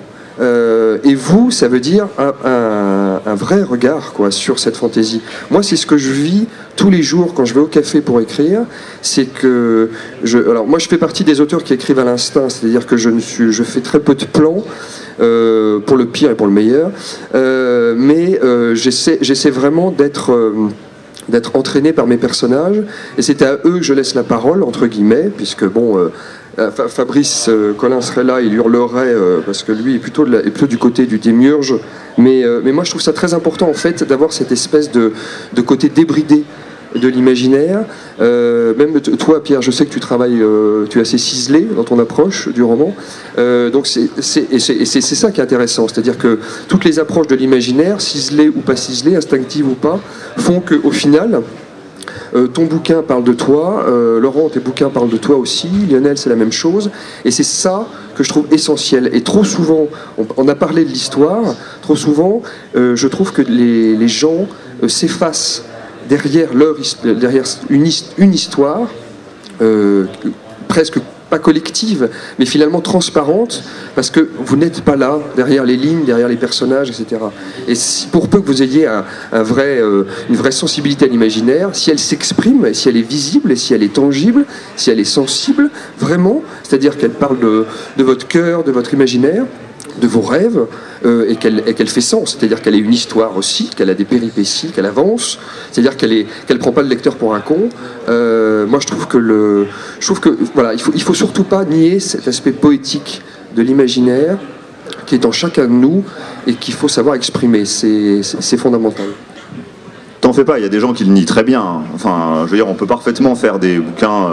et vous, ça veut dire un vrai regard sur cette fantaisie. Moi, c'est ce que je vis tous les jours quand je vais au café pour écrire, c'est que alors moi je fais partie des auteurs qui écrivent à l'instinct, c'est-à-dire que je fais très peu de plans, pour le pire et pour le meilleur, mais j'essaie vraiment d'être entraîné par mes personnages, et c'est à eux que je laisse la parole, entre guillemets, puisque bon, Fabrice Collin serait là, il hurlerait, parce que lui est plutôt du côté du démiurge, mais moi je trouve ça très important en fait d'avoir cette espèce de côté débridé de l'imaginaire. Même toi, Pierre, je sais que tu travailles, tu es assez ciselé dans ton approche du roman. Donc c'est ça qui est intéressant, c'est-à-dire que toutes les approches de l'imaginaire, ciselées ou pas ciselées, instinctives ou pas, font qu'au final, ton bouquin parle de toi, Laurent, tes bouquins parlent de toi aussi, Lionel, c'est la même chose, et c'est ça que je trouve essentiel. Et trop souvent, on a parlé de l'histoire, trop souvent, je trouve que les gens s'effacent derrière une histoire, presque pas collective, mais finalement transparente, parce que vous n'êtes pas là, derrière les lignes, derrière les personnages, etc. Et pour peu que vous ayez une vraie sensibilité à l'imaginaire, si elle s'exprime, si elle est visible, et si elle est tangible, si elle est sensible, vraiment, c'est-à-dire qu'elle parle de votre cœur, de votre imaginaire, de vos rêves, et qu'elle fait sens, c'est-à-dire qu'elle est une histoire aussi, qu'elle a des péripéties, qu'elle avance, c'est-à-dire qu'elle prend pas le lecteur pour un con. Moi je trouve que voilà, il faut surtout pas nier cet aspect poétique de l'imaginaire qui est en chacun de nous et qu'il faut savoir exprimer, c'est fondamental. T'en fais pas, il y a des gens qui le nient très bien. Enfin, je veux dire, on peut parfaitement faire des bouquins,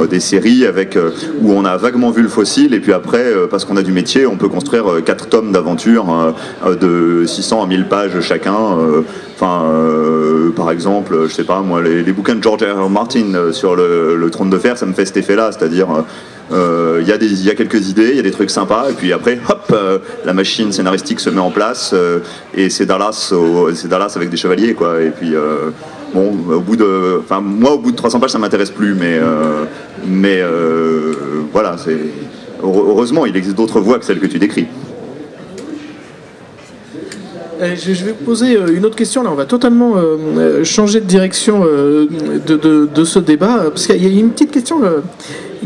des séries où on a vaguement vu le fossile, et puis après, parce qu'on a du métier, on peut construire 4 tomes d'aventure de 600 à 1000 pages chacun. Enfin, par exemple, je sais pas moi, les bouquins de George R. R. Martin sur le Trône de Fer, ça me fait cet effet-là, c'est-à-dire il y a quelques idées, il y a des trucs sympas, et puis après, hop, la machine scénaristique se met en place, et c'est Dallas avec des chevaliers, quoi. Et puis bon, moi, au bout de 300 pages, ça m'intéresse plus, mais voilà, heureusement, il existe d'autres voies que celles que tu décris. Je vais vous poser une autre question. Là, on va totalement changer de direction de ce débat, parce qu'il y a une petite question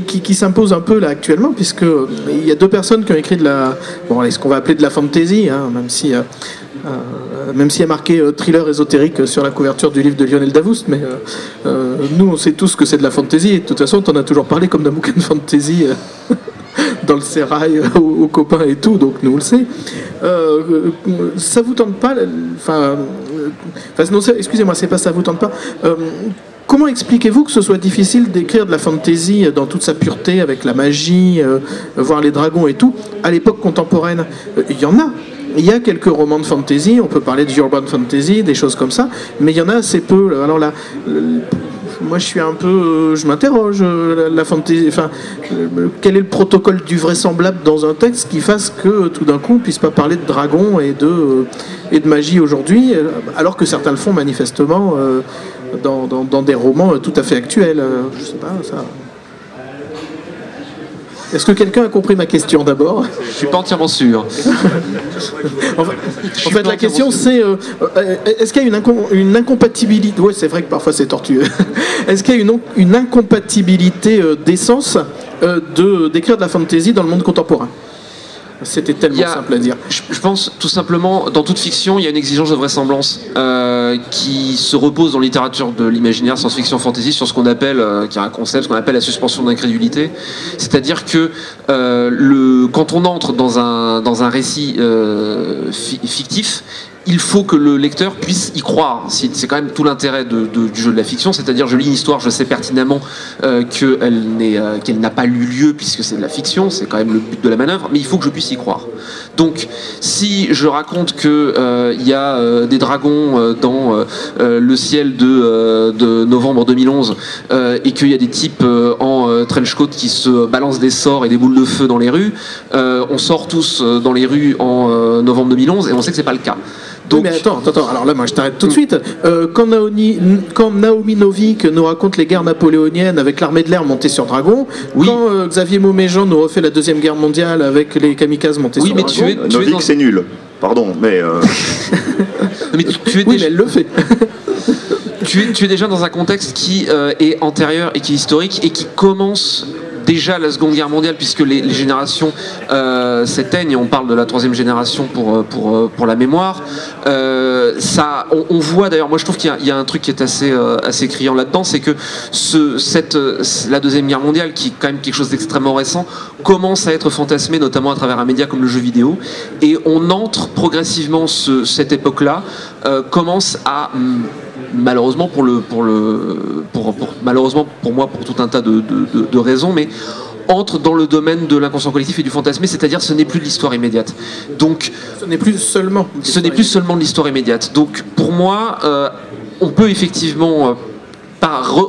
qui s'impose un peu là actuellement, puisque il y a deux personnes qui ont écrit ce qu'on va appeler de la fantasy, hein, même s'il y a marqué thriller ésotérique sur la couverture du livre de Lionel Davoust, mais nous, on sait tous que c'est de la fantasy. Et de toute façon, t'en as toujours parlé comme d'un bouquin de fantasy. Dans le sérail aux copains et tout, donc nous on le sait. Ça vous tente pas, excusez-moi, c'est pas ça vous tente pas. Comment expliquez-vous que ce soit difficile d'écrire de la fantasy dans toute sa pureté, avec la magie, voir les dragons et tout, à l'époque contemporaine? Il y en a. Il y a quelques romans de fantasy, on peut parler de urban fantasy, des choses comme ça, mais il y en a assez peu. Alors là, moi je suis un peu, je m'interroge, la fantasy, quel est le protocole du vraisemblable dans un texte qui fasse que tout d'un coup on puisse pas parler de dragons et de magie aujourd'hui, alors que certains le font manifestement dans des romans tout à fait actuels. Je sais pas, ça. Est-ce que quelqu'un a compris ma question d'abord? Je suis pas entièrement sûr. En fait, la question c'est est-ce qu'il y a une incompatibilité? Oui, c'est vrai que parfois c'est tortueux. Est-ce qu'il y a une incompatibilité d'essence d'écrire de la fantasy dans le monde contemporain? C'était tellement simple à dire. Je pense tout simplement, dans toute fiction, il y a une exigence de vraisemblance qui se repose dans la littérature de l'imaginaire, science-fiction, fantasy, sur ce qu'on appelle, qui est un concept, ce qu'on appelle la suspension d'incrédulité. C'est-à-dire que quand on entre dans un récit fictif, il faut que le lecteur puisse y croire. C'est quand même tout l'intérêt du jeu de la fiction, c'est-à-dire je lis une histoire, je sais pertinemment qu'elle n'a pas eu lieu puisque c'est de la fiction, c'est quand même le but de la manœuvre, mais il faut que je puisse y croire. Donc si je raconte qu'il y a des dragons dans le ciel de novembre 2011 et qu'il y a des types en trench coat qui se balancent des sorts et des boules de feu dans les rues, on sort tous dans les rues en novembre 2011 et on sait que c'est pas le cas. Donc... Oui, mais attends, alors là, moi je t'arrête tout de suite. Quand Naomi Novik nous raconte les guerres napoléoniennes avec l'armée de l'air montée sur dragon, oui. Quand Xavier Mauméjean nous refait la Deuxième Guerre mondiale avec les kamikazes montés sur dragon... Oui, mais Novik, c'est nul. Pardon, mais... mais tu es oui, mais elle le fait. tu es déjà dans un contexte qui est antérieur et qui est historique et qui commence... déjà la Seconde Guerre mondiale, puisque les générations s'éteignent, et on parle de la troisième génération pour la mémoire. On voit d'ailleurs, moi je trouve qu'il y a un truc qui est assez criant là-dedans, c'est que la Deuxième Guerre mondiale, qui est quand même quelque chose d'extrêmement récent, commence à être fantasmée, notamment à travers un média comme le jeu vidéo, et on entre progressivement cette époque-là, commence à... malheureusement malheureusement pour moi, pour tout un tas de raisons, mais entre dans le domaine de l'inconscient collectif et du fantasmé, c'est-à-dire ce n'est plus de l'histoire immédiate. Donc ce n'est plus seulement de l'histoire immédiate. Donc pour moi, on peut effectivement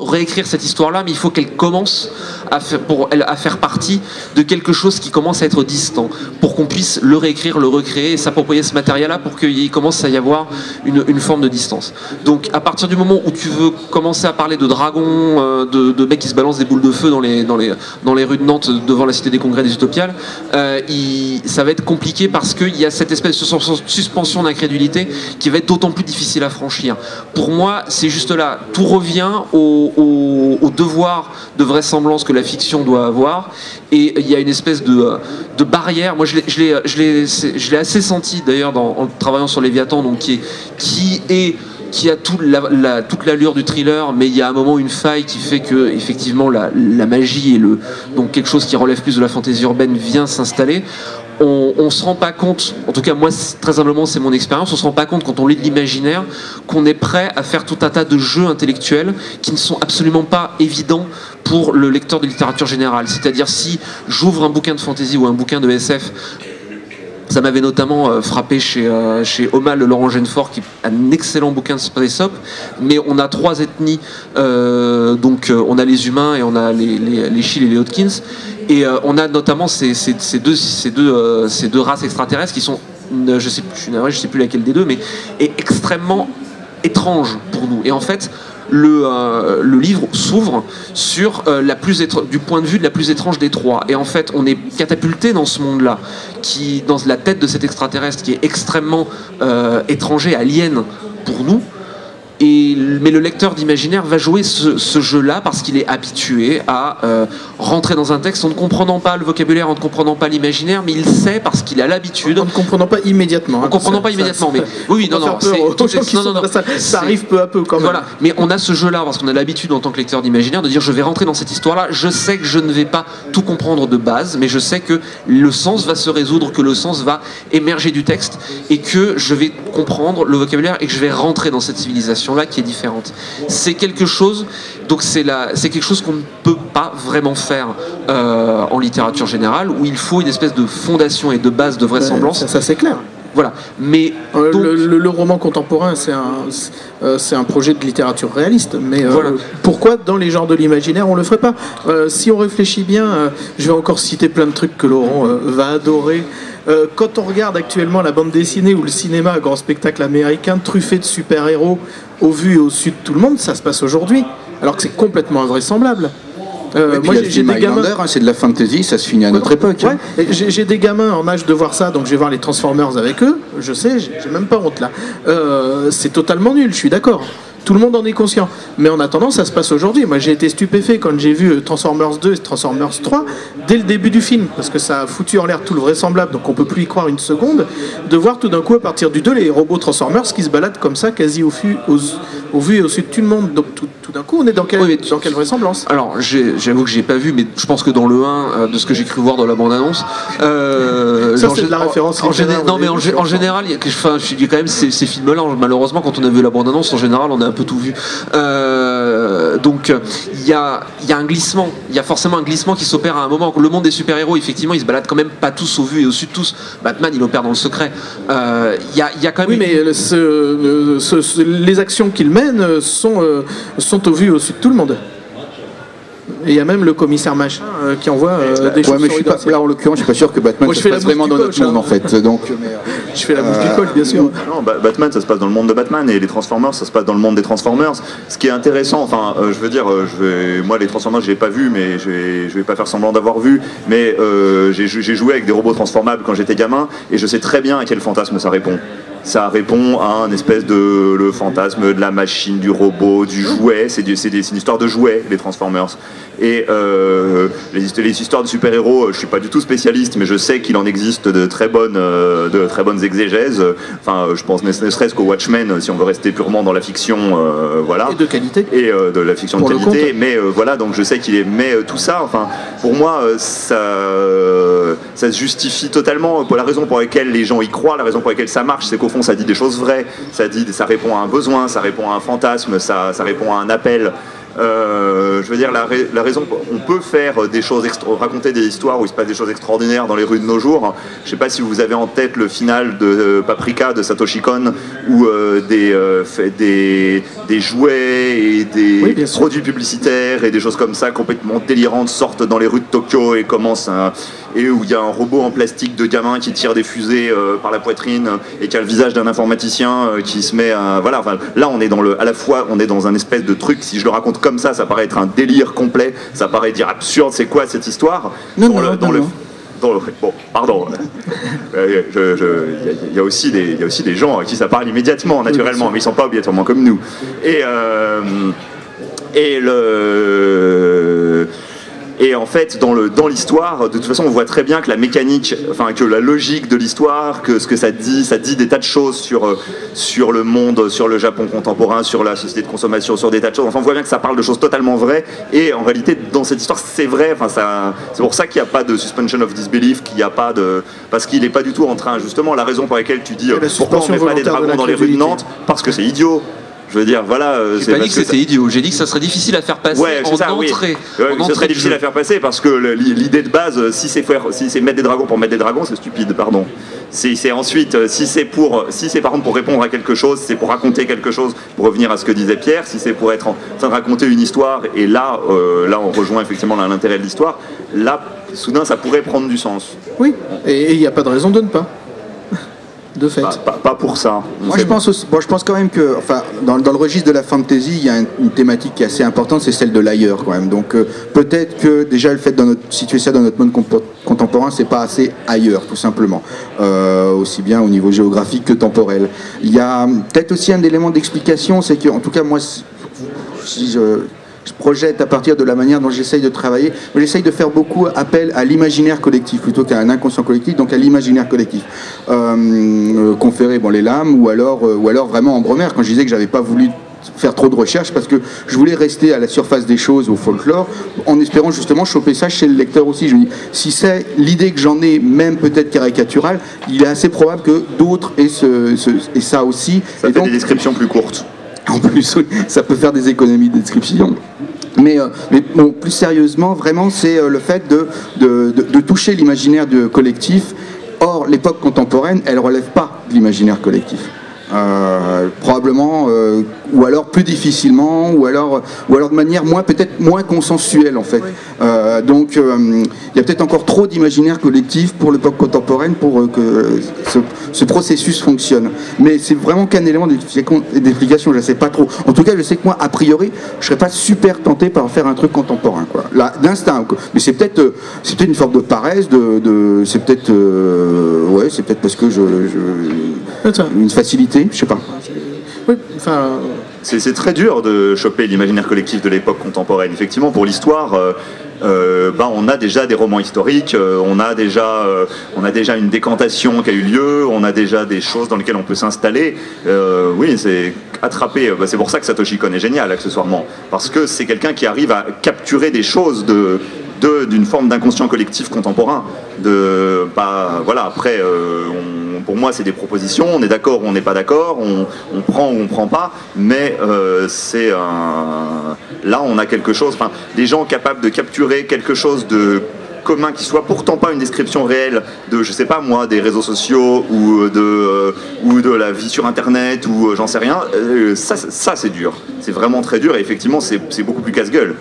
réécrire cette histoire-là, mais il faut qu'elle commence à faire partie de quelque chose qui commence à être distant, pour qu'on puisse le réécrire, le recréer et s'approprier ce matériel-là pour qu'il commence à y avoir une forme de distance. Donc à partir du moment où tu veux commencer à parler de dragons, de mecs qui se balancent des boules de feu dans les rues de Nantes devant la Cité des Congrès des Utopiales, ça va être compliqué parce qu'il y a cette espèce de suspension d'incrédulité qui va être d'autant plus difficile à franchir. Pour moi, c'est juste là, tout revient au devoir de vraisemblance que la fiction doit avoir, et il y a une espèce de barrière. Moi je l'ai assez senti d'ailleurs en travaillant sur Léviathan, donc qui a toute l'allure du thriller, mais il y a un moment une faille qui fait que effectivement la magie et donc quelque chose qui relève plus de la fantaisie urbaine vient s'installer. On se rend pas compte, en tout cas moi très humblement c'est mon expérience, on se rend pas compte quand on lit de l'imaginaire qu'on est prêt à faire tout un tas de jeux intellectuels qui ne sont absolument pas évidents pour le lecteur de littérature générale. C'est-à-dire si j'ouvre un bouquin de fantasy ou un bouquin de SF Ça m'avait notamment frappé chez Omal, Laurent Genefort, qui est un excellent bouquin de Space Up. Mais on a 3 ethnies, donc on a les humains et on a les Chill et les Hodkins. Et on a notamment ces deux races extraterrestres qui sont, je sais plus laquelle des deux, mais est extrêmement étrange pour nous. Et en fait, le livre s'ouvre sur du point de vue de la plus étrange des 3. Et en fait, on est catapulté dans ce monde-là, dans la tête de cet extraterrestre qui est extrêmement étranger, alien pour nous. Mais le lecteur d'imaginaire va jouer ce jeu-là parce qu'il est habitué à rentrer dans un texte en ne comprenant pas le vocabulaire, en ne comprenant pas l'imaginaire, mais il sait parce qu'il a l'habitude. En ne comprenant pas immédiatement. En ne comprenant pas immédiatement, mais oui, non, ça arrive peu à peu quand même. Voilà, mais on a ce jeu-là parce qu'on a l'habitude en tant que lecteur d'imaginaire de dire je vais rentrer dans cette histoire-là. Je sais que je ne vais pas tout comprendre de base, mais je sais que le sens va se résoudre, que le sens va émerger du texte et que je vais comprendre le vocabulaire et que je vais rentrer dans cette civilisation là qui est différente. C'est quelque chose, donc c'est quelque chose qu'on ne peut pas vraiment faire en littérature générale, où il faut une espèce de fondation et de base de vraisemblance. Ça c'est clair. Voilà. Mais donc, le roman contemporain, c'est un projet de littérature réaliste. Mais voilà. Pourquoi dans les genres de l'imaginaire on le ferait pas? Si on réfléchit bien, je vais encore citer plein de trucs que Laurent va adorer. Quand on regarde actuellement la bande dessinée ou le cinéma, un grand spectacle américain truffé de super-héros au vu et au su de tout le monde, ça se passe aujourd'hui, alors que c'est complètement invraisemblable. Moi j'ai des gamins, c'est de la fantasy, ça se finit à notre époque. Ouais. J'ai des gamins en âge de voir ça, donc je vais voir les Transformers avec eux. Je sais, j'ai même pas honte là. C'est totalement nul, je suis d'accord. Tout le monde en est conscient. Mais en attendant, ça se passe aujourd'hui. Moi, j'ai été stupéfait quand j'ai vu Transformers 2 et Transformers 3 dès le début du film, parce que ça a foutu en l'air tout le vraisemblable, donc on peut plus y croire une seconde, de voir tout d'un coup, à partir du 2, les robots Transformers qui se baladent comme ça, quasi au vu et au su de tout le monde. Donc tout d'un coup, on est dans quelle vraisemblance? Alors, j'avoue que j'ai pas vu, mais je pense que dans le 1, de ce que j'ai cru voir dans la bande-annonce... ça, c'est de la référence. Non, mais en général, il y a quand même ces films-là, malheureusement, quand on a vu la bande-annonce, en général, on a un peu tout vu. Donc il y a un glissement, il y a forcément un glissement qui s'opère à un moment. Le monde des super-héros, effectivement, ils se baladent quand même pas tous au vu et au su de tous. Batman, il opère dans le secret. Il y a quand même. Oui, mais les actions qu'il mène sont au vu et au su de tout le monde. Et il y a même le commissaire machin qui envoie des choses. Mais je suis pas, là en l'occurrence, je suis pas sûr que Batman se passe vraiment dans notre monde en fait. Donc, je fais la bouche du coach, bien sûr. Non, Batman, ça se passe dans le monde de Batman, et les Transformers, ça se passe dans le monde des Transformers. Ce qui est intéressant, enfin, je veux dire, moi les Transformers, je l'ai pas vu, mais je vais pas faire semblant d'avoir vu. Mais j'ai joué avec des robots transformables quand j'étais gamin, et je sais très bien à quel fantasme ça répond. Ça répond à un espèce de le fantasme de la machine, du robot, du jouet. C'est une histoire de jouet, les Transformers. Et les histoires de super-héros, je suis pas du tout spécialiste, mais je sais qu'il en existe de très bonnes exégèses. Enfin, je pense ne serait-ce qu'au Watchmen, si on veut rester purement dans la fiction, voilà. Et de qualité. Et de la fiction de qualité. Mais voilà, donc je sais qu'il est. Mais tout ça, enfin, pour moi, ça se justifie totalement. Pour la raison pour laquelle les gens y croient, la raison pour laquelle ça marche, c'est qu'au fond, ça dit des choses vraies. Ça répond à un besoin, ça répond à un fantasme, ça répond à un appel. Je veux dire, la raison, on peut faire des choses, raconter des histoires où il se passe des choses extraordinaires dans les rues de nos jours. Je sais pas si vous avez en tête le final de Paprika de Satoshi Kon, où des jouets et des produits publicitaires et des choses comme ça complètement délirantes sortent dans les rues de Tokyo et commencent et où il y a un robot en plastique de gamin qui tire des fusées par la poitrine et qui a le visage d'un informaticien qui se met à... Voilà, enfin, là on est à la fois on est dans un espèce de truc, si je le raconte comme ça paraît être un délire complet, ça paraît dire absurde, c'est quoi cette histoire? Non. Bon, pardon. Il y a aussi des gens à qui ça parle immédiatement, naturellement, mais ils sont pas obligatoirement comme nous. Et en fait, dans l'histoire, de toute façon, on voit très bien que la mécanique, enfin que la logique de l'histoire, que ce que ça dit des tas de choses sur le monde, sur le Japon contemporain, sur la société de consommation, sur des tas de choses. Enfin, on voit bien que ça parle de choses totalement vraies. Et en réalité, dans cette histoire, c'est vrai. Enfin, c'est pour ça qu'il n'y a pas de suspension of disbelief, parce qu'il n'est pas du tout en train. Justement, la raison pour laquelle tu dis pourquoi on met pas des dragons dans les rues de Nantes, parce que c'est idiot. Je veux dire, voilà. J'ai pas dit que c'était idiot, j'ai dit que ça serait difficile à faire passer en entrée. Ça serait difficile à faire passer parce que l'idée de base, si c'est mettre des dragons pour mettre des dragons, c'est stupide, pardon. C'est ensuite, si c'est par contre pour répondre à quelque chose, c'est pour raconter quelque chose, pour revenir à ce que disait Pierre, si c'est pour être en train de raconter une histoire, et là on rejoint effectivement l'intérêt de l'histoire, là, soudain, ça pourrait prendre du sens. Oui, et il n'y a pas de raison de ne pas. De fait. Pas pour ça. Moi, je pense quand même que, enfin, dans le registre de la fantasy, il y a une thématique qui est assez importante, c'est celle de l'ailleurs, quand même. Donc, peut-être que déjà le fait de situer ça dans notre monde contemporain, c'est pas assez ailleurs, tout simplement, aussi bien au niveau géographique que temporel. Il y a peut-être aussi un élément d'explication, c'est que, en tout cas, moi, si je projette à partir de la manière dont j'essaye de travailler. J'essaye de faire beaucoup appel à l'imaginaire collectif plutôt qu'à un inconscient collectif, donc à l'imaginaire collectif. Conférer les lames ou alors vraiment Ambremer, quand je disais que j'avais pas voulu faire trop de recherches parce que je voulais rester à la surface des choses, au folklore, en espérant justement choper ça chez le lecteur aussi. Je me dis, si c'est l'idée que j'en ai, même peut-être caricaturale, il est assez probable que d'autres aient ça aussi. Ça fait des descriptions plus courtes. En plus, oui, ça peut faire des économies de description. Mais bon, plus sérieusement, vraiment, c'est le fait de toucher l'imaginaire collectif. Or, l'époque contemporaine, elle ne relève pas de l'imaginaire collectif. Probablement, ou alors plus difficilement, ou alors de manière peut-être moins consensuelle en fait. Oui. Donc il y a peut-être encore trop d'imaginaire collectif pour l'époque contemporaine pour que ce processus fonctionne. Mais c'est vraiment qu'un élément d'explication, je ne sais pas trop. En tout cas, je sais que moi, a priori, je ne serais pas super tenté par faire un truc contemporain, quoi. Là, d'instinct. Mais c'est peut-être une forme de paresse, c'est peut-être c'est peut-être parce que une facilité, je sais pas. Oui, enfin. C'est très dur de choper l'imaginaire collectif de l'époque contemporaine. Effectivement, pour l'histoire, on a déjà des romans historiques, on a déjà une décantation qui a eu lieu, on a déjà des choses dans lesquelles on peut s'installer. Oui, c'est attraper. C'est pour ça que Satoshi Kon est génial, accessoirement, parce que c'est quelqu'un qui arrive à capturer des choses d'une forme d'inconscient collectif contemporain. Après, pour moi, c'est des propositions, on est d'accord ou on n'est pas d'accord, on prend ou on prend pas, mais là, on a quelque chose, des gens capables de capturer quelque chose de commun qui soit pourtant pas une description réelle de, je sais pas moi, des réseaux sociaux ou de la vie sur Internet ou j'en sais rien, ça c'est dur, c'est vraiment très dur et effectivement c'est beaucoup plus casse-gueule.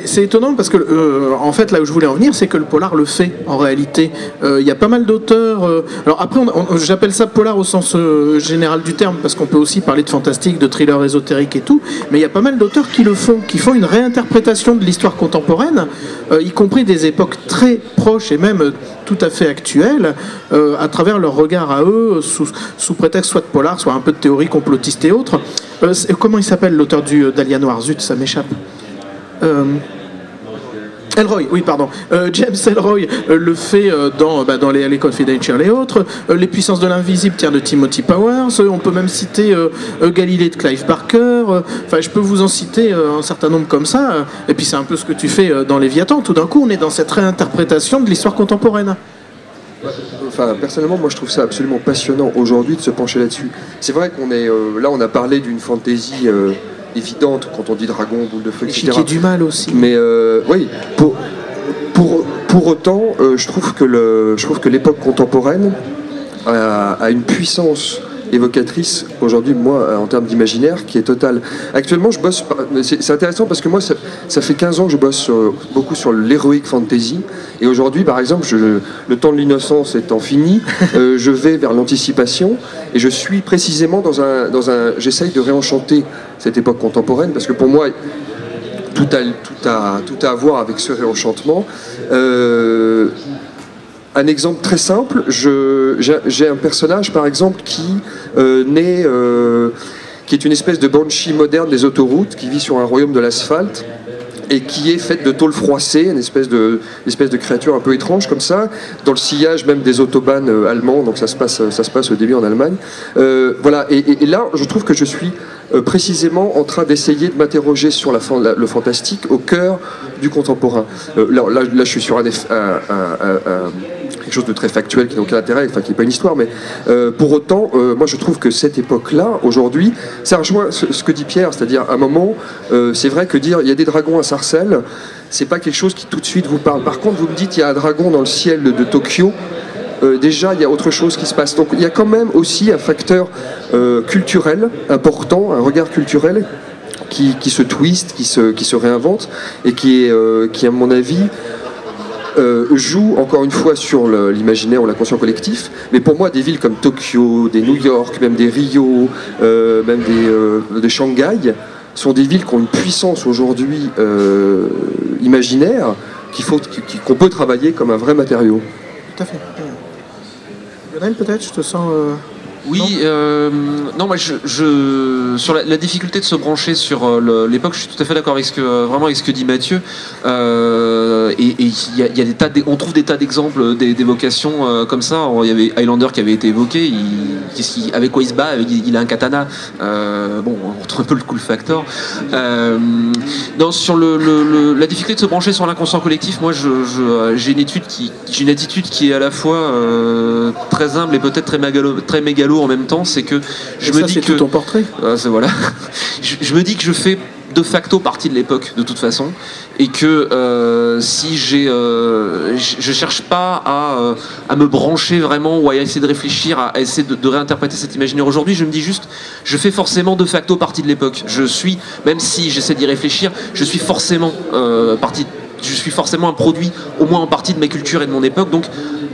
C'est étonnant parce que, en fait, là où je voulais en venir, c'est que le polar le fait, en réalité. Il y a pas mal d'auteurs... alors après, j'appelle ça polar au sens général du terme, parce qu'on peut aussi parler de fantastique, de thriller ésotérique et tout, mais il y a pas mal d'auteurs qui le font, qui font une réinterprétation de l'histoire contemporaine, y compris des époques très proches et même tout à fait actuelles, à travers leur regard à eux, sous prétexte soit de polar, soit un peu de théorie complotiste et autres. Comment il s'appelle, l'auteur d'Alia Noir? Zut, ça m'échappe. Ellroy, oui, pardon. James Ellroy le fait dans les LA Confidential et autres. Les puissances de l'invisible, de Timothy Powers. On peut même citer Galilée de Clive Barker. Enfin, je peux vous en citer un certain nombre comme ça. Et puis c'est un peu ce que tu fais dans Léviathan. Tout d'un coup, on est dans cette réinterprétation de l'histoire contemporaine. Enfin, personnellement, moi je trouve ça absolument passionnant aujourd'hui de se pencher là-dessus. C'est vrai qu'on est là, on a parlé d'une fantaisie évidente quand on dit dragon, boule de feu, etc. Qui est du mal aussi. Mais oui, pour autant, je trouve que l'époque contemporaine a une puissance évocatrice aujourd'hui, moi, en termes d'imaginaire, qui est totale. Actuellement, je bosse... C'est intéressant parce que moi, ça fait 15 ans que je bosse beaucoup sur l'heroic fantasy. Et aujourd'hui, par exemple, le temps de l'innocence étant fini, je vais vers l'anticipation et je suis précisément dans un j'essaye de réenchanter cette époque contemporaine parce que pour moi, tout a à voir avec ce réenchantement. Un exemple très simple, j'ai un personnage par exemple qui est une espèce de banshee moderne des autoroutes, qui vit sur un royaume de l'asphalte et qui est faite de tôle froissée, une espèce de créature un peu étrange comme ça, dans le sillage même des autobahns allemands, donc ça se passe au début en Allemagne. Voilà, et là je trouve que je suis précisément en train d'essayer de m'interroger sur le fantastique au cœur du contemporain. Là je suis sur quelque chose de très factuel qui n'a aucun intérêt, enfin qui n'est pas une histoire, mais pour autant, moi je trouve que cette époque-là, aujourd'hui, ça rejoint ce que dit Pierre, c'est-à-dire à un moment, c'est vrai que dire il y a des dragons à Sarcelles, c'est pas quelque chose qui tout de suite vous parle. Par contre, vous me dites il y a un dragon dans le ciel de Tokyo. Déjà, il y a autre chose qui se passe. Donc, il y a quand même aussi un facteur culturel important, un regard culturel qui se twiste, qui se réinvente et qui, à mon avis, joue encore une fois sur l'imaginaire ou l'inconscient collectif. Mais pour moi, des villes comme Tokyo, des New York, même des Rio, même des Shanghai, sont des villes qui ont une puissance aujourd'hui imaginaire qu'on peut travailler comme un vrai matériau. Tout à fait. Lionel, peut-être, je te sens... Oui, non, moi, sur la difficulté de se brancher sur l'époque, je suis tout à fait d'accord avec vraiment avec ce que dit Mathieu. Et il y a des tas, on trouve des tas d'exemples d'évocations comme ça. Il y avait Highlander qui avait été évoqué. Avec quoi il se bat? Il a un katana. Bon, on retrouve un peu le cool factor. Non, sur la difficulté de se brancher sur l'inconscient collectif, moi, j'ai une attitude qui est à la fois très humble et peut-être très mégalo en même temps, c'est que je me dis que tout ton portrait. Voilà. Je me dis que je fais de facto partie de l'époque de toute façon et que si je cherche pas à me brancher vraiment ou à essayer de réfléchir, à essayer de réinterpréter cet imaginaire aujourd'hui, je me dis juste je fais forcément de facto partie de l'époque. Même si j'essaie d'y réfléchir, je suis forcément un produit au moins en partie de ma culture et de mon époque. Donc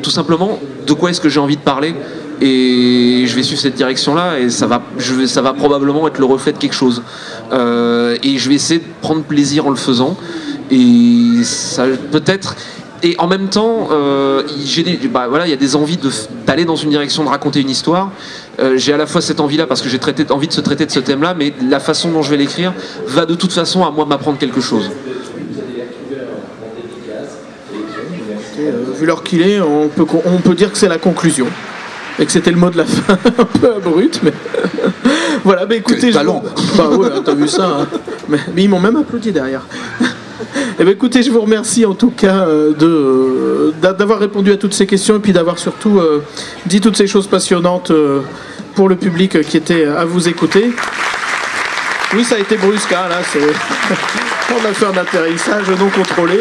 tout simplement, de quoi est-ce que j'ai envie de parler? Et je vais suivre cette direction-là et ça va probablement être le reflet de quelque chose. Et je vais essayer de prendre plaisir en le faisant. Et ça peut-être... Et en même temps, il y a des envies d'aller dans une direction, de raconter une histoire. J'ai à la fois cette envie-là parce que j'ai envie de se traiter de ce thème-là, mais la façon dont je vais l'écrire va de toute façon à moi m'apprendre quelque chose. Vu l'heure qu'il est, on peut dire que c'est la conclusion. Et que c'était le mot de la fin, un peu abrupt, mais voilà, écoutez, talent. Bah ouais, t'as vu ça, hein. Mais ils m'ont même applaudi derrière. Et écoutez, je vous remercie en tout cas d'avoir répondu à toutes ces questions et puis d'avoir surtout dit toutes ces choses passionnantes pour le public qui était à vous écouter. Oui, ça a été brusque, hein, là, on a fait un atterrissage non contrôlé.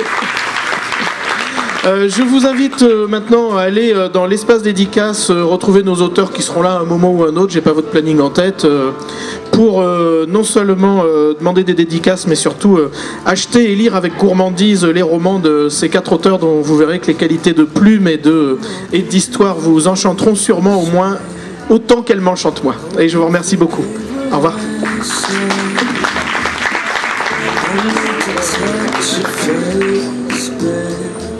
Je vous invite maintenant à aller dans l'espace dédicace, retrouver nos auteurs qui seront là à un moment ou à un autre, j'ai pas votre planning en tête, pour non seulement demander des dédicaces, mais surtout acheter et lire avec gourmandise les romans de ces 4 auteurs dont vous verrez que les qualités de plume et d'histoire vous enchanteront sûrement au moins autant qu'elles m'enchantent moi. Et je vous remercie beaucoup. Au revoir. Touch your face.